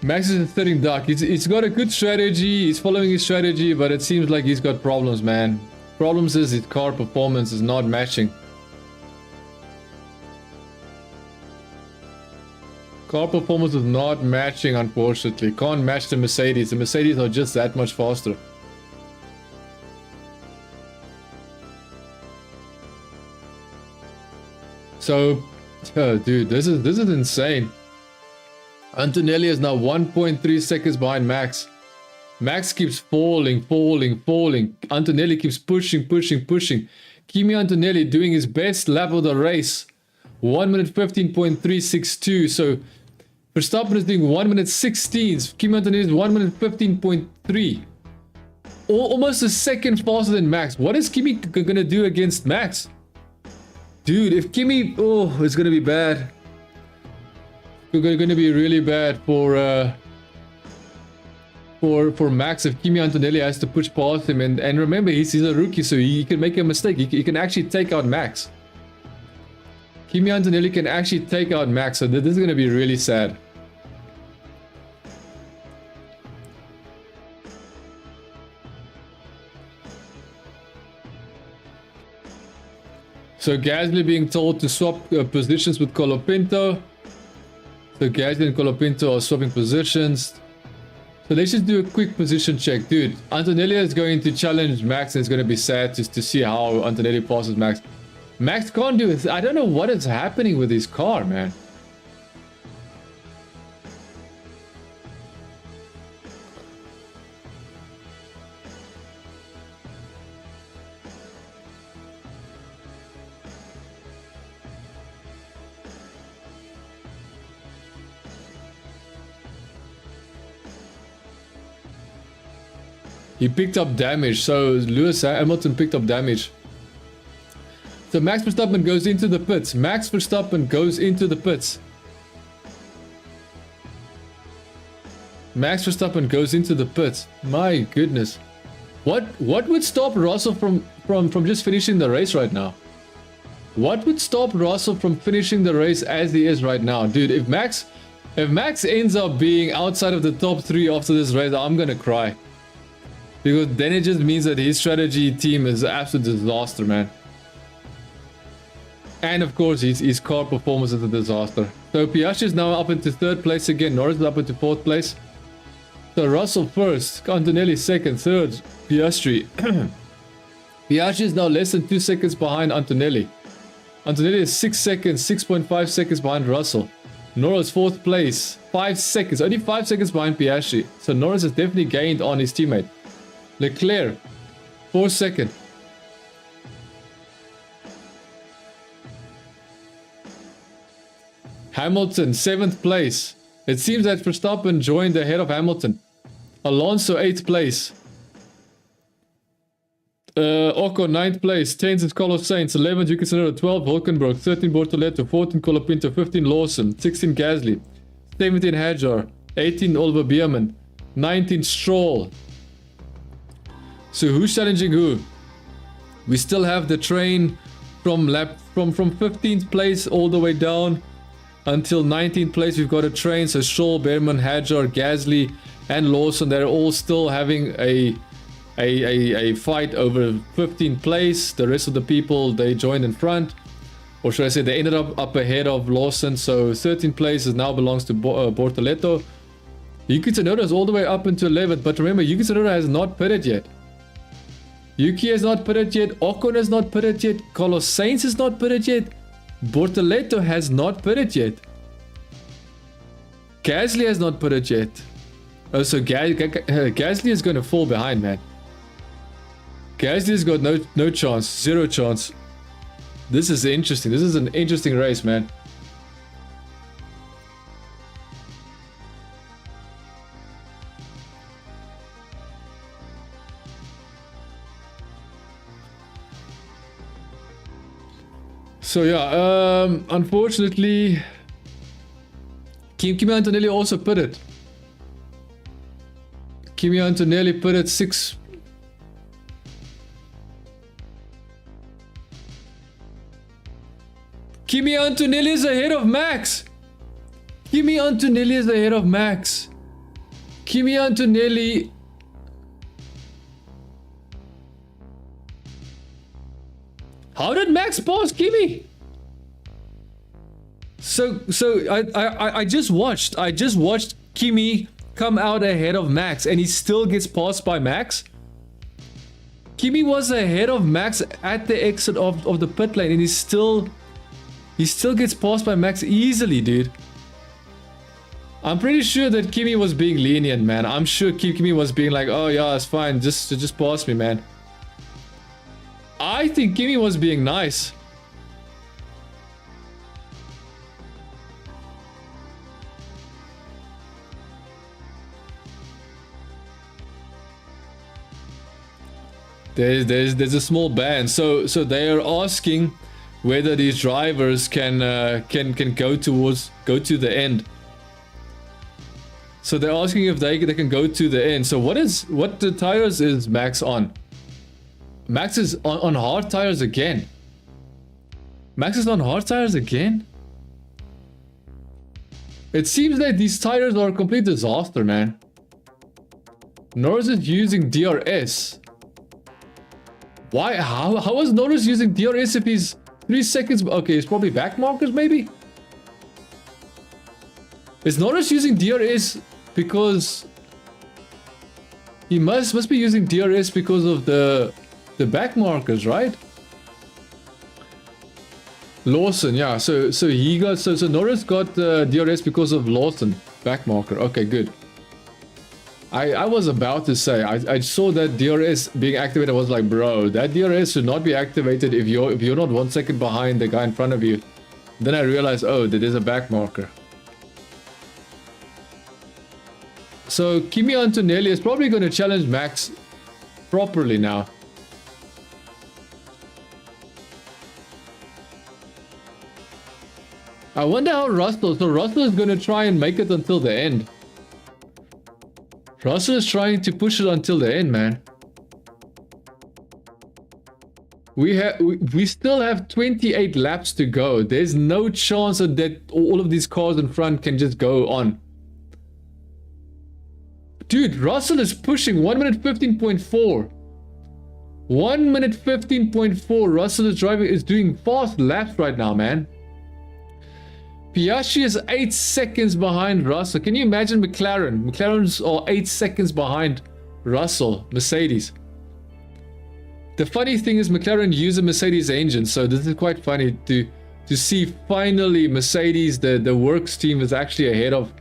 Max is a sitting duck. He's got a good strategy. He's following his strategy, but it seems like he's got problems, man. Problems is his car performance is not matching. Car performance is not matching, unfortunately. Can't match the Mercedes. The Mercedes are just that much faster. So, dude, this is insane. Antonelli is now 1.3 seconds behind Max. Max keeps falling. Antonelli keeps pushing. Kimi Antonelli doing his best lap of the race. 1 minute 15.362. So Verstappen is doing 1 minute 16. Kimi Antonelli is 1 minute 15.3. Almost a second faster than Max. What is Kimi gonna do against Max? Dude, if Kimi... Oh, it's gonna be bad. It's gonna be really bad for Max if Kimi Antonelli has to push past him. And remember, he's a rookie, so he can make a mistake. He can actually take out Max. Kimi Antonelli can actually take out Max, so this is gonna be really sad. So Gasly being told to swap positions with Colapinto. So Gasly and Colapinto are swapping positions. So let's just do a quick position check. Dude, Antonelli is going to challenge Max, and it's going to be sad just to see how Antonelli passes Max. Max can't do it. I don't know what is happening with his car, man. He picked up damage, so Lewis Hamilton picked up damage. So Max Verstappen goes into the pits. Max Verstappen goes into the pits. Max Verstappen goes into the pits. My goodness. What would stop Russell from just finishing the race right now? What would stop Russell from finishing the race as he is right now? Dude, if Max ends up being outside of the top 3 after this race, I'm gonna cry. Because then it just means that his strategy team is an absolute disaster, man. And of course, his car performance is a disaster. So Piastri is now up into 3rd place again. Norris is up into 4th place. So Russell first, Antonelli second, third, Piastri. Piastri is now less than 2 seconds behind Antonelli. Antonelli is 6 seconds, 6.5 seconds behind Russell. Norris 4th place, 5 seconds, only 5 seconds behind Piastri. So Norris has definitely gained on his teammate. Leclerc, 4th second. Hamilton, 7th place. It seems that Verstappen joined ahead of Hamilton. Alonso, 8th place. Ocon 9th place, 10th is Carlos Sainz, 11th Yuki Tsunoda, 12th Hulkenberg, 13th Bortoleto, 14th Colapinto, 15th Lawson, 16th Gasly, 17th Hadjar, 18th Oliver Bierman, 19th Stroll. So who's challenging who? We still have the train from 15th place all the way down until 19th place. We've got a train, so Stroll, Bierman, Hadjar, Gasly, and Lawson, they're all still having a fight over 15th place. The rest of the people, they joined in front, or should I say they ended up ahead of Lawson. So 13th place now belongs to Bortoleto. Yuki Tsunoda is all the way up into 11th, but remember, Yuki Tsunoda has not pitted yet. Yuki has not pitted yet, Ocon has not pitted yet, Carlos Sainz has not pitted yet, Bortoleto has not pitted yet, Gasly has not pitted yet. Oh, so Gasly is going to fall behind, man. Gasly's got no chance, zero chance. This is interesting. This is an interesting race, man. So yeah, unfortunately, Kimi Antonelli also pitted. Kimi Antonelli pitted 6. Kimi Antonelli is ahead of Max. Kimi Antonelli is ahead of Max. Kimi Antonelli. How did Max pass Kimi? So I just watched Kimi come out ahead of Max, and he still gets passed by Max. Kimi was ahead of Max at the exit of the pit lane, and he still gets passed by Max easily, dude. I'm pretty sure that Kimi was being lenient, man. I'm sure Kimi was being like, oh yeah, it's fine, just pass me, man. I think Kimi was being nice. There's a small ban, so they are asking whether these drivers can go to the end. So they're asking if they can go to the end. So what the tires is Max on? Max is on hard tires again. Max is on hard tires again? It seems like these tires are a complete disaster, man. Norris is using DRS. Why? How is Norris using DRS if he's 3 seconds? Okay, it's probably back markers, maybe? Is Norris using DRS because... He must be using DRS because of the back markers, right? Lawson, yeah. So he got so Norris got DRS because of Lawson back marker. Okay, good. I was about to say I saw that DRS being activated. I was like, bro, that DRS should not be activated if you're not 1 second behind the guy in front of you. Then I realized, oh, that is a back marker. So Kimi Antonelli is probably going to challenge Max properly now. I wonder how Russell... So Russell is going to try and make it until the end. Russell is trying to push it until the end, man. We still have 28 laps to go. There's no chance that all of these cars in front can just go on. Dude, Russell is pushing 1 minute 15.4. 1 minute 15.4. Russell is doing fast laps right now, man. Piastri is 8 seconds behind Russell. Can you imagine McLaren? McLaren's are 8 seconds behind Russell, Mercedes. The funny thing is McLaren use a Mercedes engine, so this is quite funny to see finally Mercedes, the works team is actually ahead of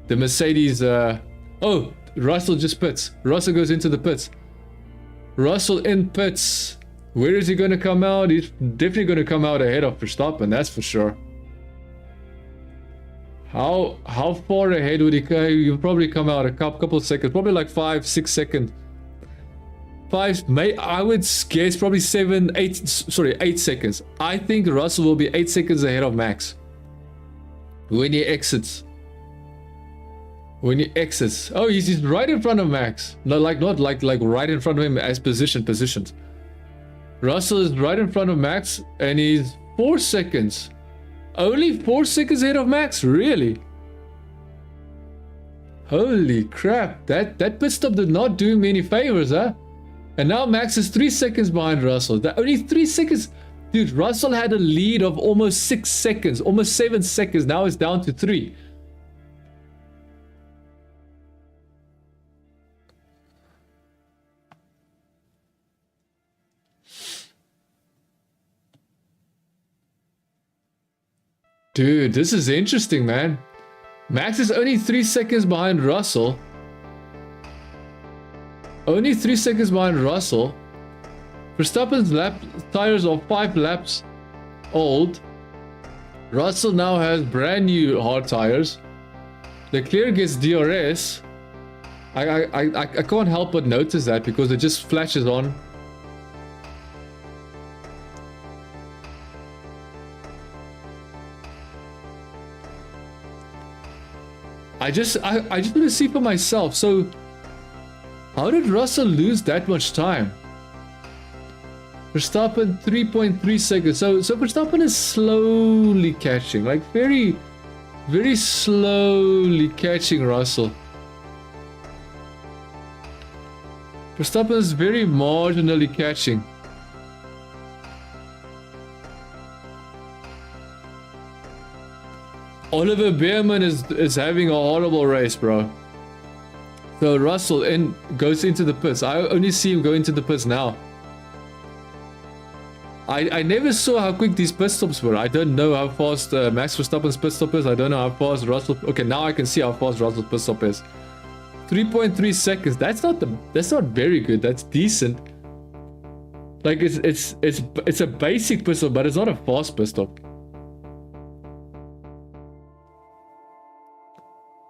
the Mercedes. Oh, Russell just pits. Russell goes into the pits. Russell in pits. Where is he going to come out? He's definitely going to come out ahead of Verstappen, that's for sure. How far ahead would he go? You'll probably come out a couple of seconds, probably like 5-6 seconds. I would guess probably 8 seconds. I think Russell will be 8 seconds ahead of Max when he exits. Oh, he's right in front of Max. No, not like right in front of him as positioned. Russell is right in front of Max, and he's 4 seconds. Only 4 seconds ahead of Max, really? Holy crap! That pit stop did not do me any favors, huh? And now Max is 3 seconds behind Russell. Only 3 seconds. Dude, Russell had a lead of almost 6 seconds, almost 7 seconds. Now it's down to 3. Dude, this is interesting, man. Max is only 3 seconds behind Russell. Only 3 seconds behind Russell. Verstappen's tires are 5 laps old. Russell now has brand new hard tires. Leclerc gets DRS. I can't help but notice that because it just flashes on. I just want to see for myself. So, how did Russell lose that much time? Verstappen 3.3 seconds. So Verstappen is slowly catching, like very, very slowly catching Russell. Verstappen is very marginally catching. Oliver Behrman is having a horrible race, bro. So Russell goes into the pits. I only see him go into the pits now. I never saw how quick these pit stops were. I don't know how fast Max Verstappen's pit stop is. I don't know how fast Russell. Okay, now I can see how fast Russell's pit stop is. 3.3 seconds. That's not very good. That's decent. Like it's a basic pit stop, but it's not a fast pit stop.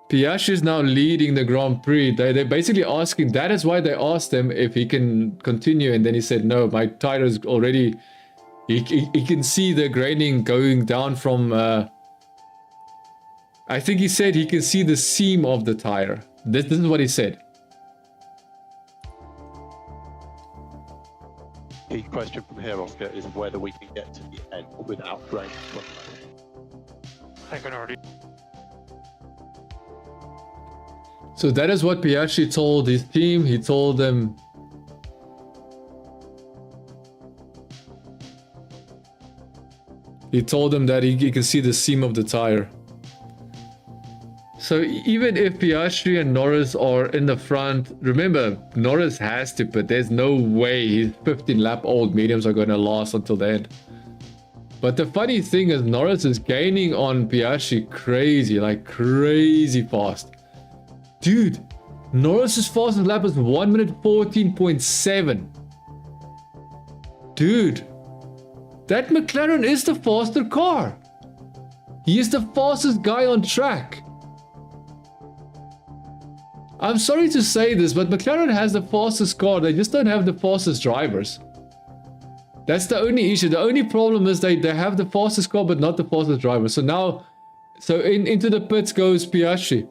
Piastri is now leading the Grand Prix. They're basically asking, that is why they asked him if he can continue, and then he said, no, my tire is already, he can see the graining going down from, I think he said he can see the seam of the tire. This is what he said. The question from here, Oscar, is whether we can get to the end without graining. I can already. So that is what Piastri told his team. He told them that he can see the seam of the tire. So even if Piastri and Norris are in the front, remember, Norris has to, but there's no way his 15 lap old mediums are going to last until the end. But the funny thing is Norris is gaining on Piastri crazy, like crazy fast. Dude, Norris's fastest lap is 1 minute 14.7. Dude, that McLaren is the faster car. He is the fastest guy on track. I'm sorry to say this, but McLaren has the fastest car. They just don't have the fastest drivers. That's the only issue. The only problem is they have the fastest car, but not the fastest driver. So now, into the pits goes Piastri.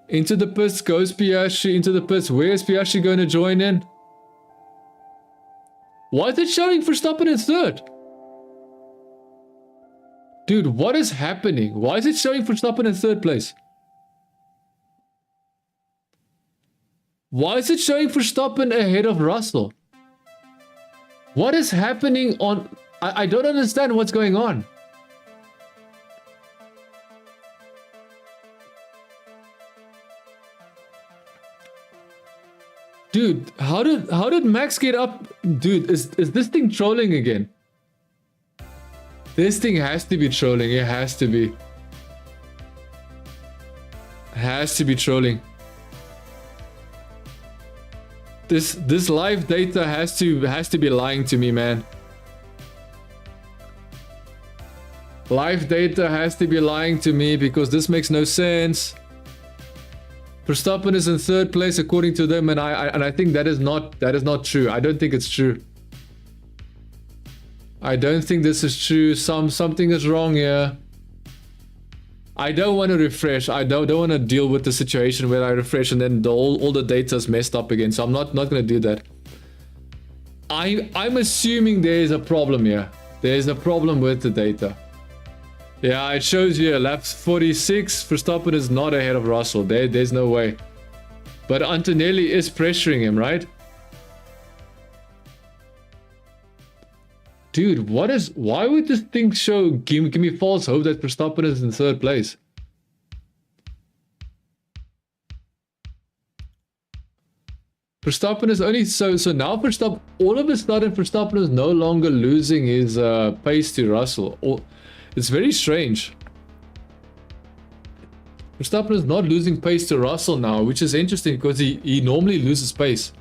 Into the pits goes Piastri. Into the pits. Where is Piastri going to join in? Why is it showing Verstappen in third? Dude, what is happening? Why is it showing Verstappen in third place? Why is it showing Verstappen ahead of Russell? What is happening on... I don't understand what's going on. Dude, how did Max get up? Dude, is this thing trolling again? This thing has to be trolling. It has to be. Has to be trolling. This live data has to be lying to me, man. Live data has to be lying to me because this makes no sense. Verstappen is in 3rd place according to them, and I think that is not true. I don't think it's true. I don't think this is true. Something is wrong here. I don't want to refresh. I don't want to deal with the situation where I refresh and then all the data is messed up again. So I'm not going to do that. I'm assuming there is a problem here. There's a problem with the data. Yeah, it shows here laps 46. Verstappen is not ahead of Russell. There's no way. But Antonelli is pressuring him, right? Dude, why would this thing show, give me false hope that Verstappen is in 3rd place? Verstappen is only, so now Verstappen, all of a sudden Verstappen is no longer losing his pace to Russell. It's very strange. Verstappen is not losing pace to Russell now, which is interesting because he normally loses pace.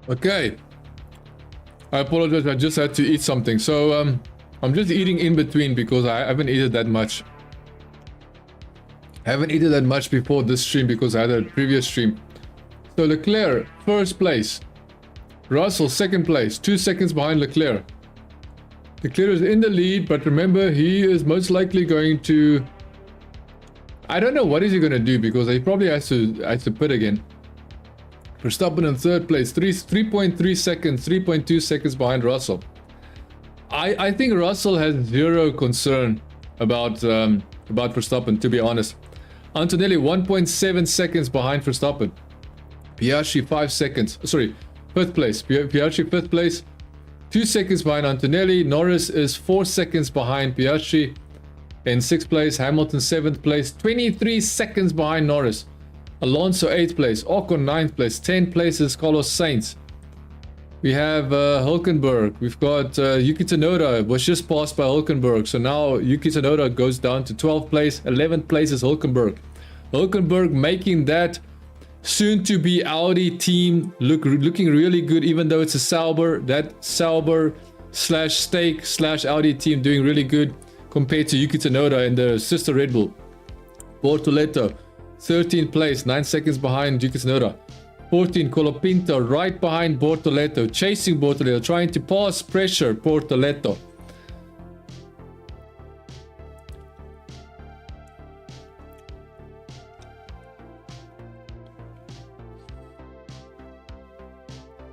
Okay. I apologize, I just had to eat something. So, I'm just eating in between because I haven't eaten that much. I haven't eaten that much before this stream because I had a previous stream. So Leclerc, 1st place. Russell, 2nd place. 2 seconds behind Leclerc. Leclerc is in the lead, but remember, he is most likely going to... I don't know what is he going to do because he probably has to pit again. Verstappen in 3rd place, 3.3 seconds, 3.2 seconds behind Russell. I think Russell has zero concern about Verstappen, to be honest. Antonelli 1.7 seconds behind Verstappen. Piastri 5 seconds. Sorry, 5th place. Piastri 5th place, 2 seconds behind Antonelli. Norris is 4 seconds behind Piastri. In 6th place, Hamilton 7th place, 23 seconds behind Norris. Alonso 8th place, Ocon 9th place, 10 places Carlos Sainz. We have Hülkenberg. We've got Yuki Tsunoda was just passed by Hülkenberg, so now Yuki Tsunoda goes down to 12th place. 11th place is Hülkenberg. Hülkenberg making that soon-to-be Audi team looking really good, even though it's a Sauber. That Sauber slash Stake slash Audi team doing really good compared to Yuki Tsunoda and the sister Red Bull. Bortoleto 13th place, 9 seconds behind Yuki Tsunoda. 14, Colapinto right behind Bortoleto, chasing Bortoleto, trying to pass pressure Bortoleto.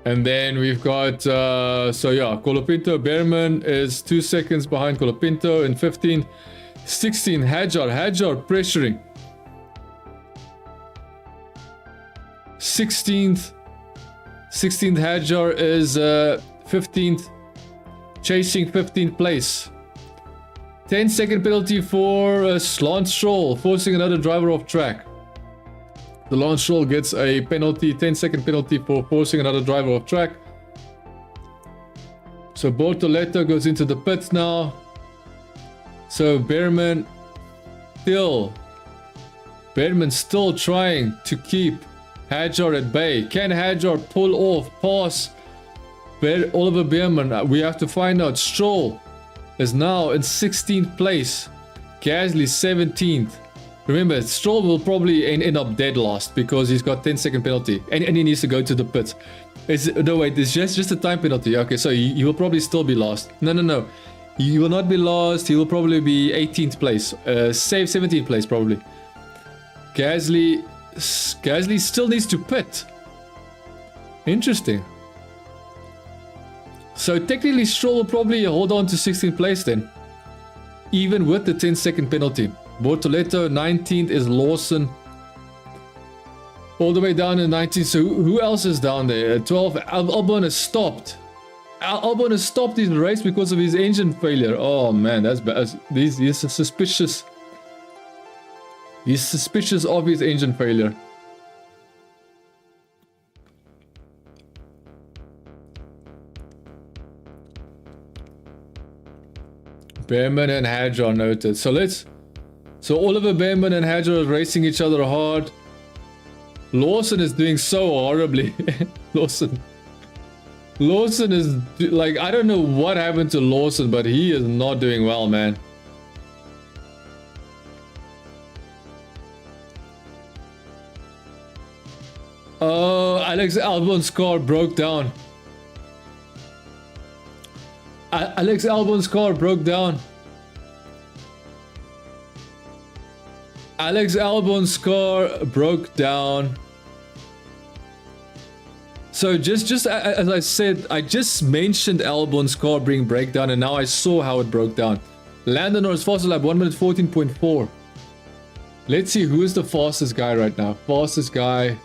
And then we've got, Colapinto, Behrman is 2 seconds behind Colapinto in 15. 16, Hadjar pressuring. 16th Hadjar is 15th, chasing 15th place. 10-second penalty for Lance Stroll, forcing another driver off track. The Lance Stroll gets a penalty, 10-second penalty for forcing another driver off track. So Bortoleto goes into the pits now. So Behrman still trying to keep Hadjar at bay. Can Hadjar pull off past Oliver Behrman? We have to find out. Stroll is now in 16th place. Gasly 17th. Remember, Stroll will probably end up dead last because he's got 10-second penalty and he needs to go to the pits. No, wait, it's just a time penalty. Okay, so he will probably still be last. No. He will not be lost. He will probably be 18th place. Save 17th place probably. Gasly still needs to pit. Interesting. So technically Stroll will probably hold on to 16th place then. Even with the 10-second penalty. Bortoletto 19th is Lawson. All the way down to 19th. So who else is down there? 12. Albon has stopped. Albon has stopped his race because of his engine failure. Oh man, that's bad. He's suspicious. He's suspicious of his engine failure. Behrman and Hadjar noted. So Oliver Behrman and Hadjar are racing each other hard. Lawson is doing so horribly. Lawson is like, I don't know what happened to Lawson, but he is not doing well, man. Oh, Alex Albon's car broke down. Alex Albon's car broke down. Alex Albon's car broke down. So just as I said, I just mentioned Albon's car being breakdown, and now I saw how it broke down. Lando Norris fastest lap 1 minute 14.4. Let's see who is the fastest guy right now. Fastest guy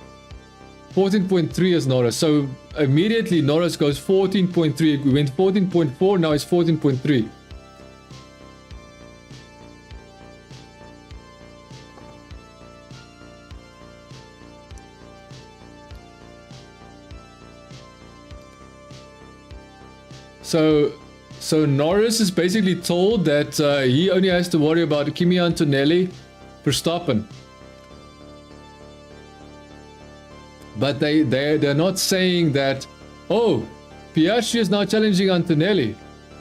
14.3 is Norris. So immediately Norris goes 14.3. We went 14.4, now it's 14.3. So Norris is basically told that he only has to worry about Kimi Antonelli, Verstappen. But they're not saying that, oh, Piastri is now challenging Antonelli.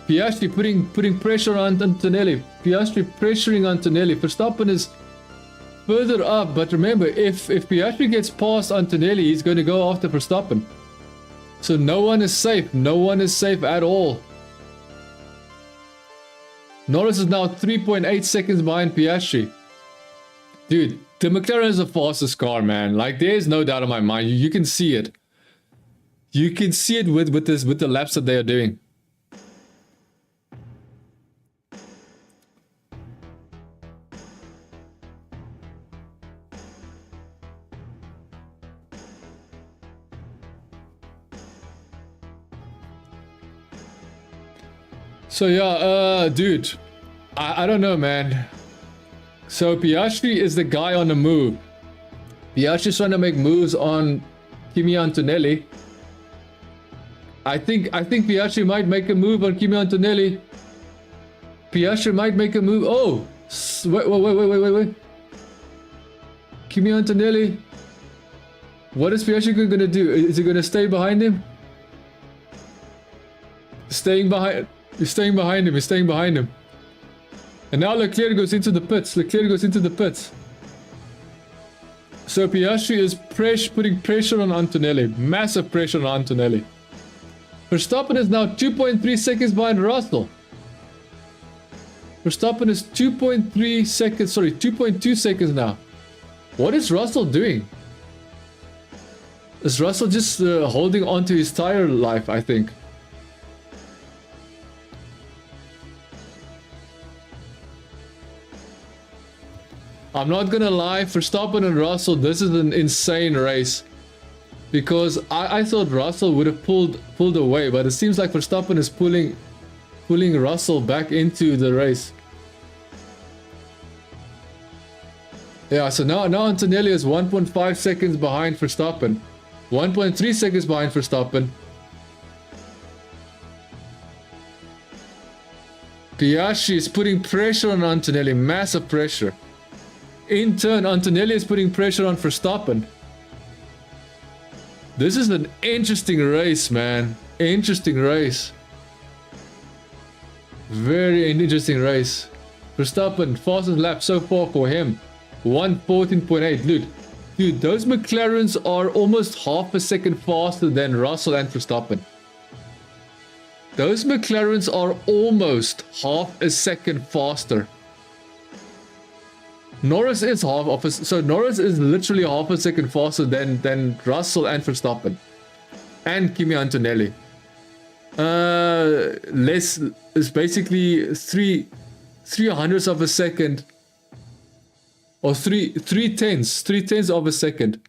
Piastri putting pressure on Antonelli. Piastri pressuring Antonelli. Verstappen is further up, but remember, if Piastri gets past Antonelli, he's going to go after Verstappen. So no one is safe. No one is safe at all. Norris is now 3.8 seconds behind Piastri. Dude, the McLaren is the fastest car, man. Like, there's no doubt in my mind. You can see it. You can see it with the laps that they are doing. So yeah, dude, I don't know, man. So Piastri is the guy on the move. Piastri's trying to make moves on Kimi Antonelli. I think Piastri might make a move on Kimi Antonelli. Piastri might make a move. Oh, wait. Kimi Antonelli. What is Piastri going to do? Is he going to stay behind him? He's staying behind him. And now Leclerc goes into the pits. So Piastri is putting pressure on Antonelli. Massive pressure on Antonelli. Verstappen is now 2.3 seconds behind Russell. Verstappen is 2.2 seconds now. What is Russell doing? Is Russell just holding on to his tire life, I think? I'm not gonna lie, Verstappen and Russell, this is an insane race. Because I thought Russell would have pulled away, but it seems like Verstappen is pulling Russell back into the race. Yeah, so now Antonelli is 1.5 seconds behind Verstappen. 1.3 seconds behind Verstappen. Piastri is putting pressure on Antonelli, massive pressure. In turn, Antonelli is putting pressure on Verstappen. This is an interesting race, man. Interesting race. Very interesting race. Verstappen, fastest lap so far for him. 1:14.8. Dude, those McLarens are almost half a second faster than Russell and Verstappen. Those McLarens are almost half a second faster. Norris is so Norris is literally half a second faster than Russell and Verstappen. And Kimi Antonelli. Less is basically 3 hundredths of a second. Or 3 tenths of a second.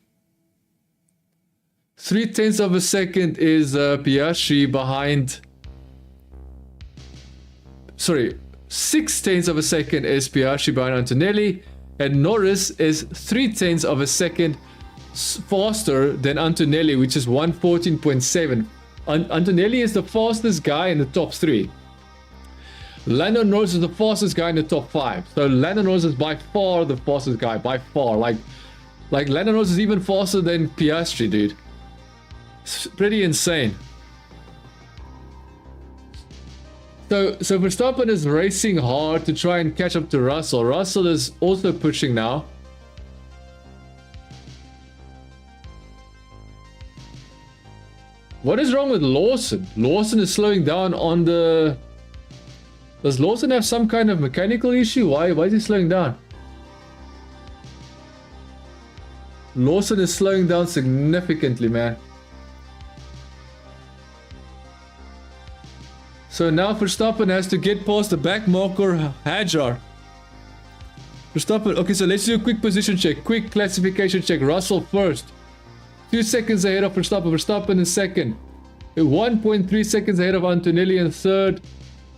3 tenths of a second is Piastri behind. Sorry, 6 tenths of a second is Piastri behind Antonelli, and Norris is 3 tenths of a second faster than Antonelli, which is 1:14.7. Antonelli is the fastest guy in the top 3. Lando Norris is the fastest guy in the top 5. So Lando Norris is by far the fastest guy, by far. Like Lando Norris is even faster than Piastri, dude. It's pretty insane. So Verstappen is racing hard to try and catch up to Russell. Russell is also pushing now. What is wrong with Lawson? Lawson is slowing down on the... Does Lawson have some kind of mechanical issue? Why is he slowing down? Lawson is slowing down significantly, man. So now Verstappen has to get past the back marker Hajar. Verstappen, okay, so let's do a quick position check, quick classification check. Russell first. 2 seconds ahead of Verstappen. Verstappen in second. 1.3 seconds ahead of Antonelli in third.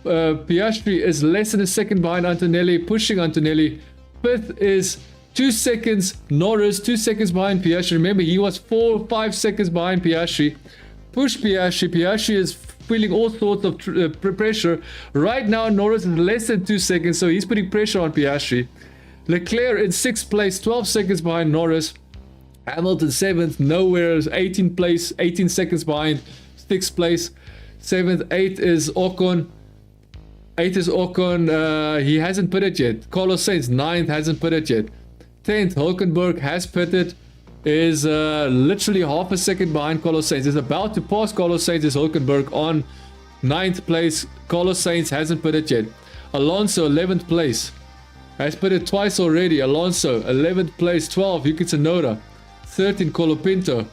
Piastri is less than a second behind Antonelli, pushing Antonelli. Fifth is 2 seconds. Norris, 2 seconds behind Piastri. Remember, he was 4-5 seconds behind Piastri. Push Piastri. Piastri is feeling all sorts of pressure. Right now, Norris is less than 2 seconds, so he's putting pressure on Piastri. Leclerc in 6th place, 12 seconds behind Norris. Hamilton 7th, nowhere, 18th place, 18 seconds behind 6th place. 7th, 8th is Ocon. 8th is Ocon, he hasn't pitted yet. Carlos Sainz, 9th, hasn't pitted yet. 10th, Hulkenberg has pitted. Is literally half a second behind Carlos Sainz. Is about to pass Carlos Sainz is Hulkenberg on 9th place. Carlos Sainz hasn't pitted yet. Alonso, 11th place. Has pitted twice already. Alonso, 11th place. 12, Yuki Tsunoda. 13, Colapinto.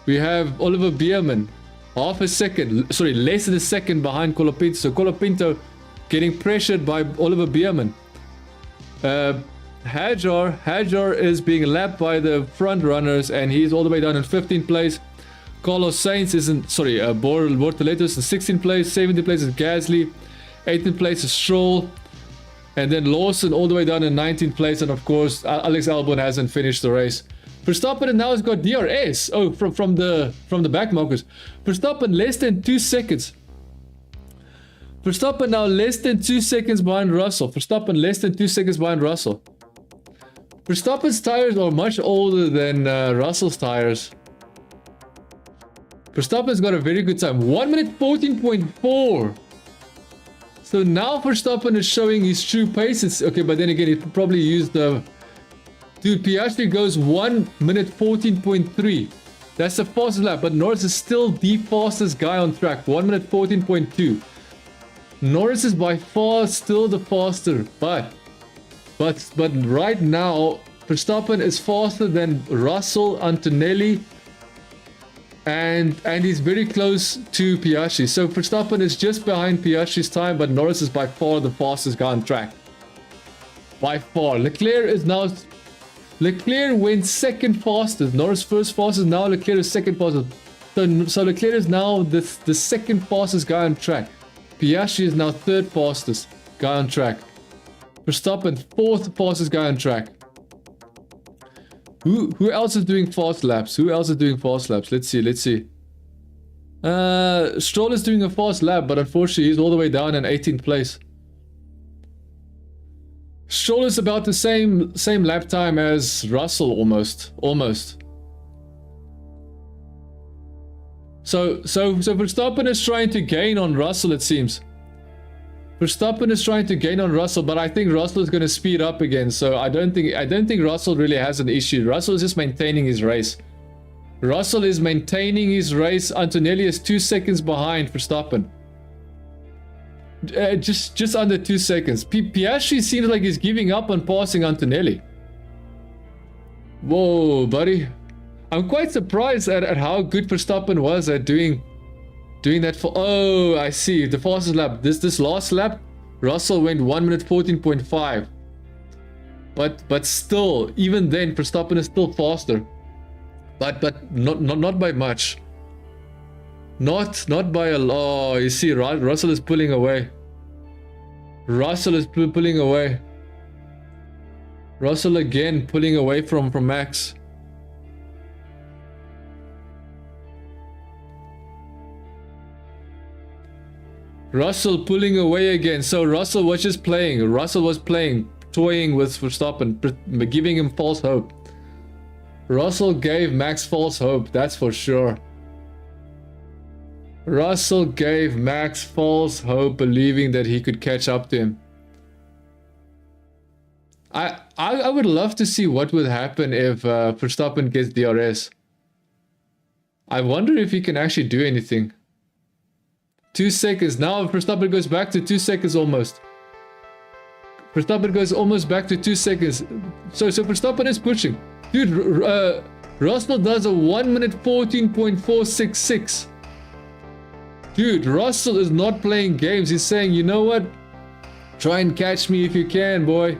We have Oliver Bierman. Half a second, sorry, less than a second behind Colapinto. So Colapinto getting pressured by Oliver Bierman. Hajar is being lapped by the front runners, and he's all the way down in 15th place. Carlos Sainz is in, sorry, Bortoleto is in 16th place. 17th place is Gasly. 18th place is Stroll. And then Lawson all the way down in 19th place. And of course, Alex Albon hasn't finished the race. Verstappen now has got DRS. Oh, from the back markers. Verstappen less than 2 seconds. Verstappen now less than 2 seconds behind Russell. Verstappen less than 2 seconds behind Russell. Verstappen's tires are much older than Russell's tires. Verstappen's got a very good time. 1 minute 14.4. So now Verstappen is showing his true pace. It's, okay, but then again, he probably used the... Dude, Piastri goes 1 minute 14.3. That's the fastest lap, but Norris is still the fastest guy on track. 1 minute 14.2. Norris is by far still the faster, but right now Verstappen is faster than Russell, Antonelli, and he's very close to Piastri. So Verstappen is just behind Piastri's time, but Norris is by far the fastest guy on track. By far. Leclerc went second fastest. Norris first fastest, now Leclerc is second fastest. So Leclerc is now the second fastest guy on track. Piastri is now third fastest guy on track. Verstappen, fourth fastest guy on track. Who else is doing fast laps? Let's see. Stroll is doing a fast lap, but unfortunately he's all the way down in 18th place. Stroll is about the same lap time as Russell, almost. So Verstappen is trying to gain on Russell, it seems. Verstappen is trying to gain on Russell, but I think Russell is going to speed up again. So I don't think Russell really has an issue. Russell is just maintaining his race. Russell is maintaining his race. Antonelli is 2 seconds behind Verstappen. Just under 2 seconds. Piastri seems like he's giving up on passing Antonelli. Whoa, buddy. I'm quite surprised at how good Verstappen was at doing that for... Oh, I see. The fastest lap. This last lap, Russell went 1 minute 14.5. But still, even then, Verstappen is still faster. But not by much. Not by a lot. Oh, you see, Russell is pulling away. Russell is pulling away. Russell again pulling away from Max. Russell pulling away again. So Russell was just playing. Russell was playing, toying with Verstappen, giving him false hope. Russell gave Max false hope, that's for sure. Russell gave Max false hope, believing that he could catch up to him. I would love to see what would happen if Verstappen gets DRS. I wonder if he can actually do anything. 2 seconds. Now Verstappen goes back to 2 seconds almost. Verstappen goes almost back to 2 seconds. So Verstappen is pushing. Dude, Russell does a 1 minute 14.466. Dude, Russell is not playing games. He's saying, you know what? Try and catch me if you can, boy.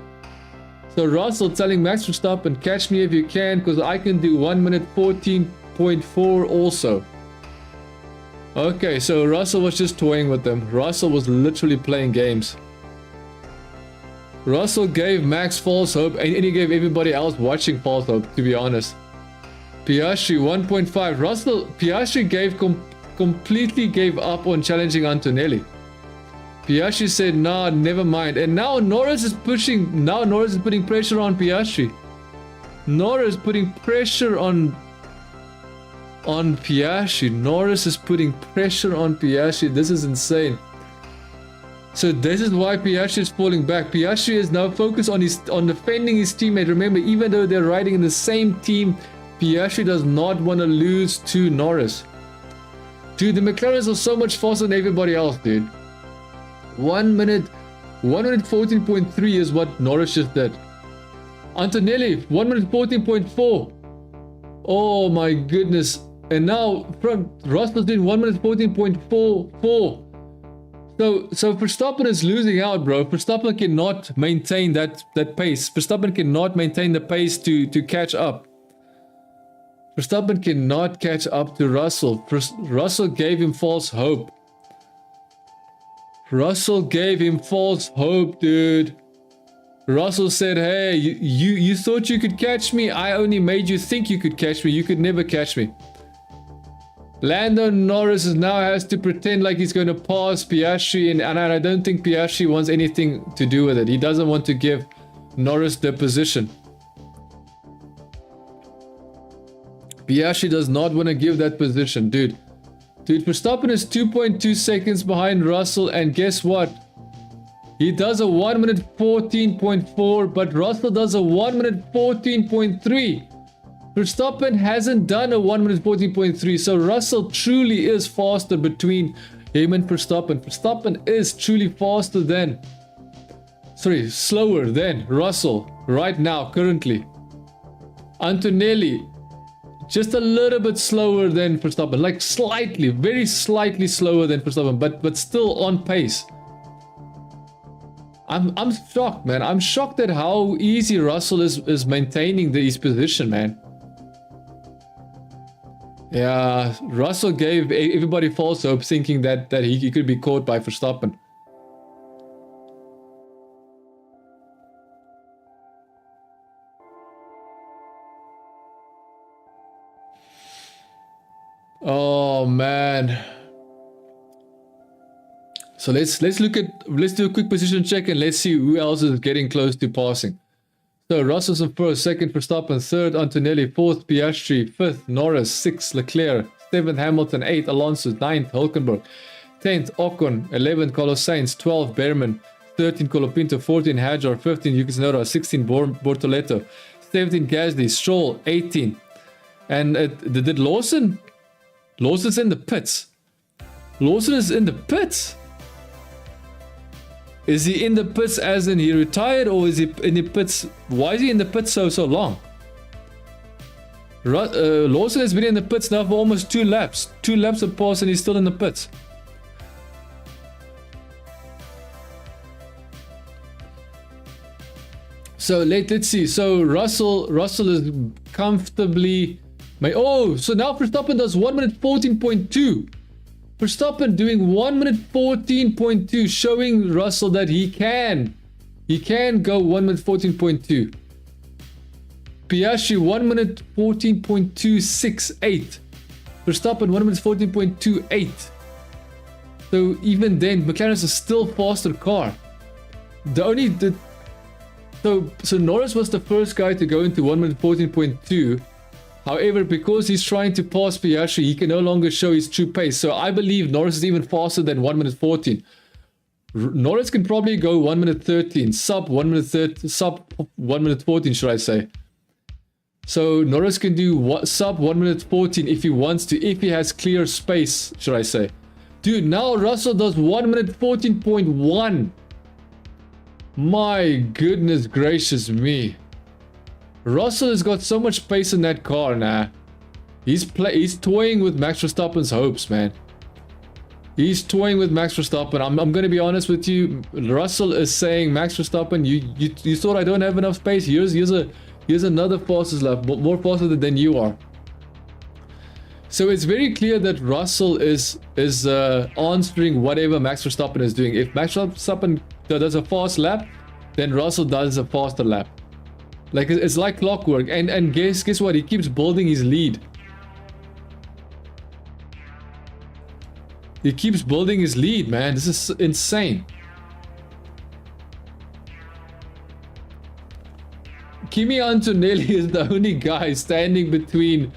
So Russell telling Max Verstappen, catch me if you can, because I can do 1 minute 14.4 also. Okay, so Russell was just toying with them. Russell was literally playing games. Russell gave Max false hope, and he gave everybody else watching false hope, to be honest. Piastri 1.5. Piastri completely gave up on challenging Antonelli. Piastri said, nah, never mind. And now Norris is pushing. Now Norris is putting pressure on Piastri. Norris putting pressure on Piastri. Norris is putting pressure on Piastri. This is insane. So this is why Piastri is falling back. Piastri is now focused on defending his teammate. Remember, even though they're riding in the same team, Piastri does not want to lose to Norris. Dude, the McLarens are so much faster than everybody else, dude. 1 minute 14.3 is what Norris just did. Antonelli 1 minute 14.4. Oh my goodness. And now Russell's doing 1 minute 14.44. So Verstappen is losing out, bro. Verstappen cannot maintain that pace. Verstappen cannot maintain the pace to catch up. Verstappen cannot catch up to Russell. Russell gave him false hope. Russell gave him false hope, dude. Russell said, hey, you thought you could catch me? I only made you think you could catch me. You could never catch me. Lando Norris now has to pretend like he's going to pass Piastri, and I don't think Piastri wants anything to do with it. He doesn't want to give Norris the position. Piastri does not want to give that position, dude. Dude, Verstappen is 2.2 seconds behind Russell, and guess what? He does a 1 minute 14.4, but Russell does a 1 minute 14.3. Verstappen hasn't done a 1 minute 14.3, so Russell truly is faster between him and Verstappen. Verstappen is truly faster than, slower than Russell right now, currently. Antonelli, just a little bit slower than Verstappen, like slightly, very slightly slower than Verstappen, but still on pace. I'm shocked, man. I'm shocked at how easy Russell is maintaining his position, man. Yeah, Russell gave everybody false hope, thinking that he could be caught by Verstappen. Oh man. So let's do a quick position check and let's see who else is getting close to passing. So Russell's in first, second Verstappen, third Antonelli, fourth Piastri, fifth Norris, sixth Leclerc, seventh Hamilton, eighth Alonso, ninth Hulkenberg, 10th Ocon, 11th Carlos Sainz, 12th Behrman, 13th Colapinto, 14th Hadjar, 15th Yuki Tsunoda, 16th Bortoletto, 17th Gasly, Stroll, 18th. And did Lawson? Lawson's in the pits. Lawson is in the pits. Is he in the pits as in he retired, or is he in the pits? Why is he in the pits so long? Lawson has been in the pits now for almost 2 laps. 2 laps have passed and he's still in the pits. So let's see. So Russell is comfortably. So now Verstappen does 1 minute 14.2. Verstappen doing 1 minute 14.2, showing Russell that he can go 1 minute 14.2. Piastri 1 minute 14.268. Verstappen 1 minute 14.28. So even then, McLaren's a still faster car. So Norris was the first guy to go into 1 minute 14.2. However, because he's trying to pass Piastri, he can no longer show his true pace. So I believe Norris is even faster than 1 minute 14. Norris can probably go 1 minute 13, sub 1 minute 14, should I say. So Norris can do sub 1 minute 14 if he wants to, if he has clear space, should I say. Dude, now Russell does 1 minute 14.1. My goodness gracious me. Russell has got so much pace in that car now. He's toying with Max Verstappen's hopes, man. He's toying with Max Verstappen. I'm going to be honest with you. Russell is saying, Max Verstappen, you thought I don't have enough space. Here's another fastest lap, more faster than you are. So it's very clear that Russell is answering whatever Max Verstappen is doing. If Max Verstappen does a fast lap, then Russell does a faster lap. Like, it's like clockwork. And guess what? He keeps building his lead. He keeps building his lead, man. This is insane. Kimi Antonelli is the only guy standing between.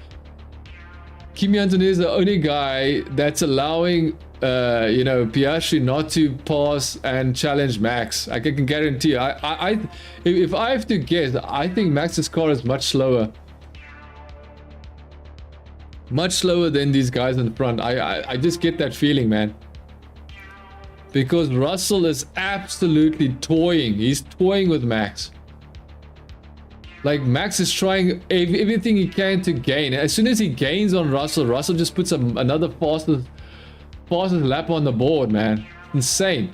Kimi Antonelli is the only guy that's allowing Piastri not to pass and challenge Max. I can guarantee you. If I have to guess, I think Max's car is much slower. Much slower than these guys in the front. I just get that feeling, man. Because Russell is absolutely toying. He's toying with Max. Like, Max is trying everything he can to gain. As soon as he gains on Russell, Russell just puts another fastest lap on the board, man. Insane.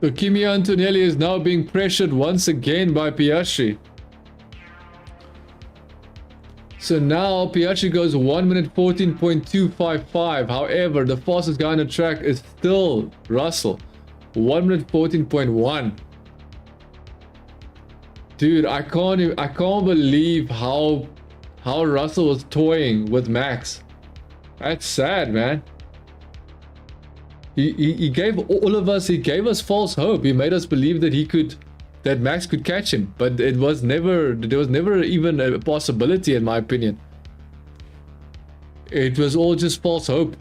So Kimi Antonelli is now being pressured once again by Piastri. So now Piastri goes 1 minute 14.255. However, the fastest guy on the track is still Russell. 1 minute 14.1. Dude, I can't believe how Russell was toying with Max. That's sad, man. He gave all of us, he gave us false hope. He made us believe that Max could catch him, but there was never even a possibility, in my opinion. It was all just false hope.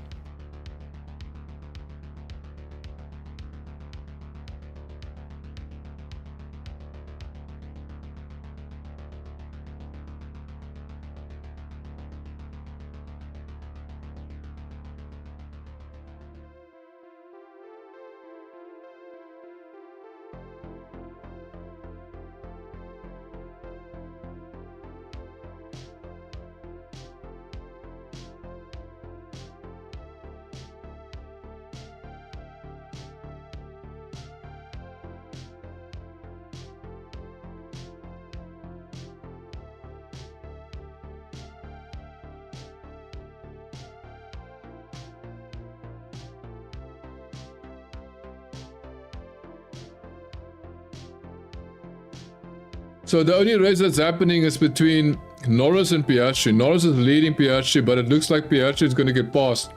So the only race that's happening is between Norris and Piastri. Norris is leading Piastri, but it looks like Piastri is going to get passed.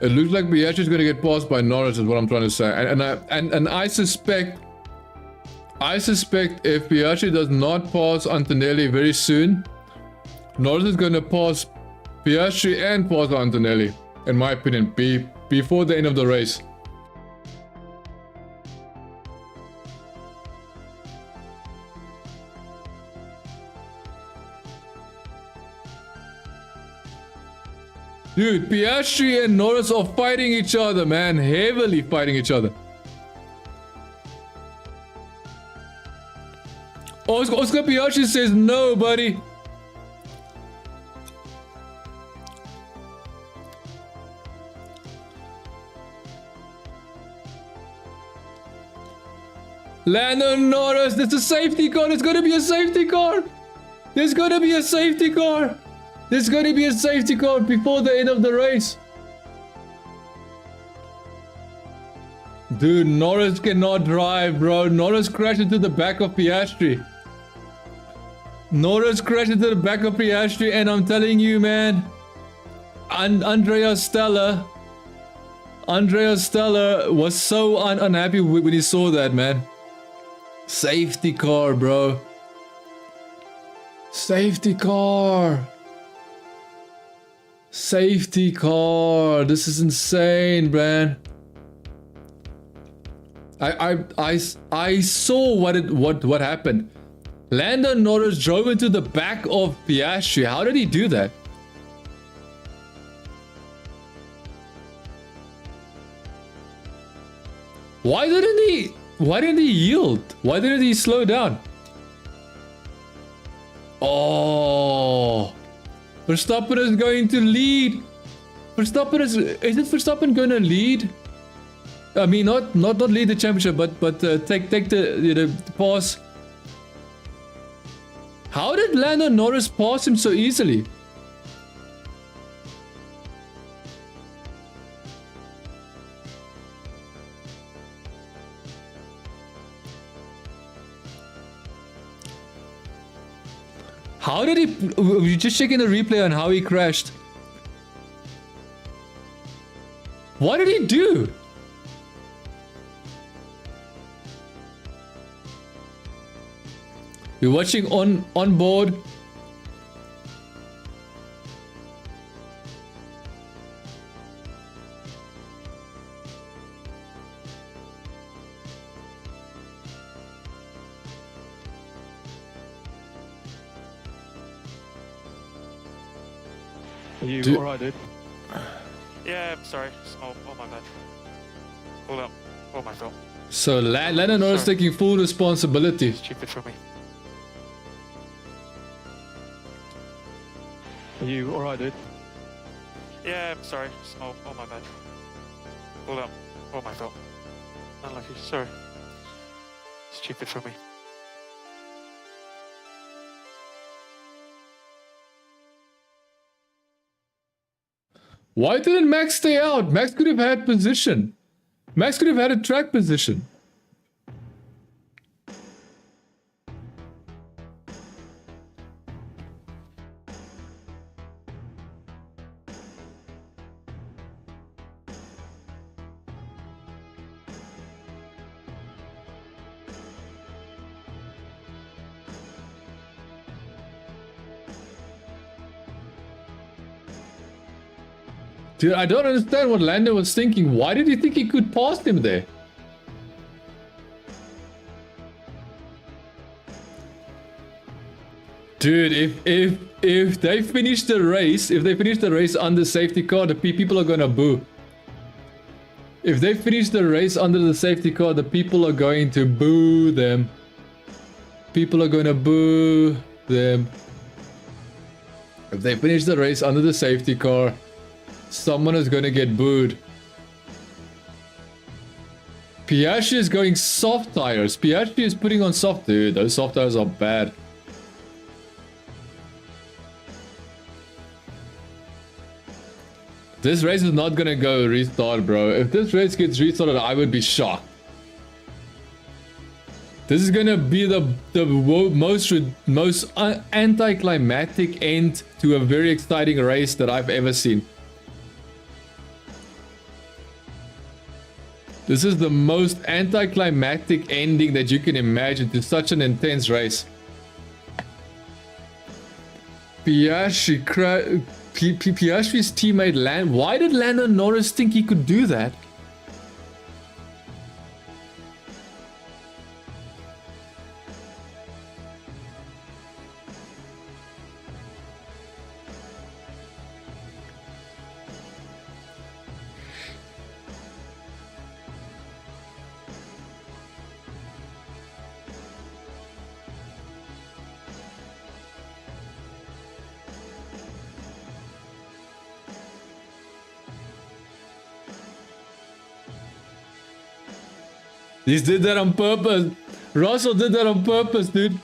It looks like Piastri is going to get passed by Norris, is what I'm trying to say. And I suspect if Piastri does not pass Antonelli very soon, Norris is going to pass Piastri and pass Antonelli, in my opinion, before the end of the race. Dude, Piastri and Norris are fighting each other, man. Heavily fighting each other. Oscar Piastri says no, buddy. Lando Norris, there's a safety car. There's going to be a safety car. There's going to be a safety car. There's going to be a safety car before the end of the race. Dude, Norris cannot drive, bro. Norris crashed into the back of Piastri. Norris crashed into the back of Piastri, and I'm telling you, man, Andrea Stella was so unhappy when he saw that, man. Safety car, bro. Safety car. Safety car. This is insane, man. I saw what happened. Lando Norris drove into the back of Piastri. How did he do that? Why didn't he yield? Why didn't he slow down? Oh, Verstappen is going to lead. Isn't Verstappen going to lead? I mean, not lead the championship, but take the pass. How did Lando Norris pass him so easily? How did he? We're just checking the replay on how he crashed. What did he do? We're watching on board. Are you alright, dude? Yeah, I'm sorry. Oh my bad. Hold up. Oh my fault. So Lando Norris taking full responsibility. Stupid for me. Are you alright, dude? Yeah, I'm sorry. Oh my bad. Hold up. Oh my fault. Unlucky. Sorry. Stupid for me. Why didn't Max stay out? Max could have had position. Max could have had a track position. Dude, I don't understand what Lando was thinking. Why did he think he could pass him there? Dude, if they finish the race, under safety car, the people are gonna boo. If they finish the race under the safety car, the people are going to boo them. People are gonna boo them. If they finish the race under the safety car, someone is gonna get booed. Piastri is going soft tires. Piastri is putting on soft. Dude, those soft tires are bad. This race is not gonna go restart, bro. If this race gets restarted, I would be shocked. This is gonna be the most anticlimactic end to a very exciting race that I've ever seen. This is the most anticlimactic ending that you can imagine to such an intense race. Piastri's teammate Land. Why did Lando Norris think he could do that? He did that on purpose. Russell did that on purpose, dude.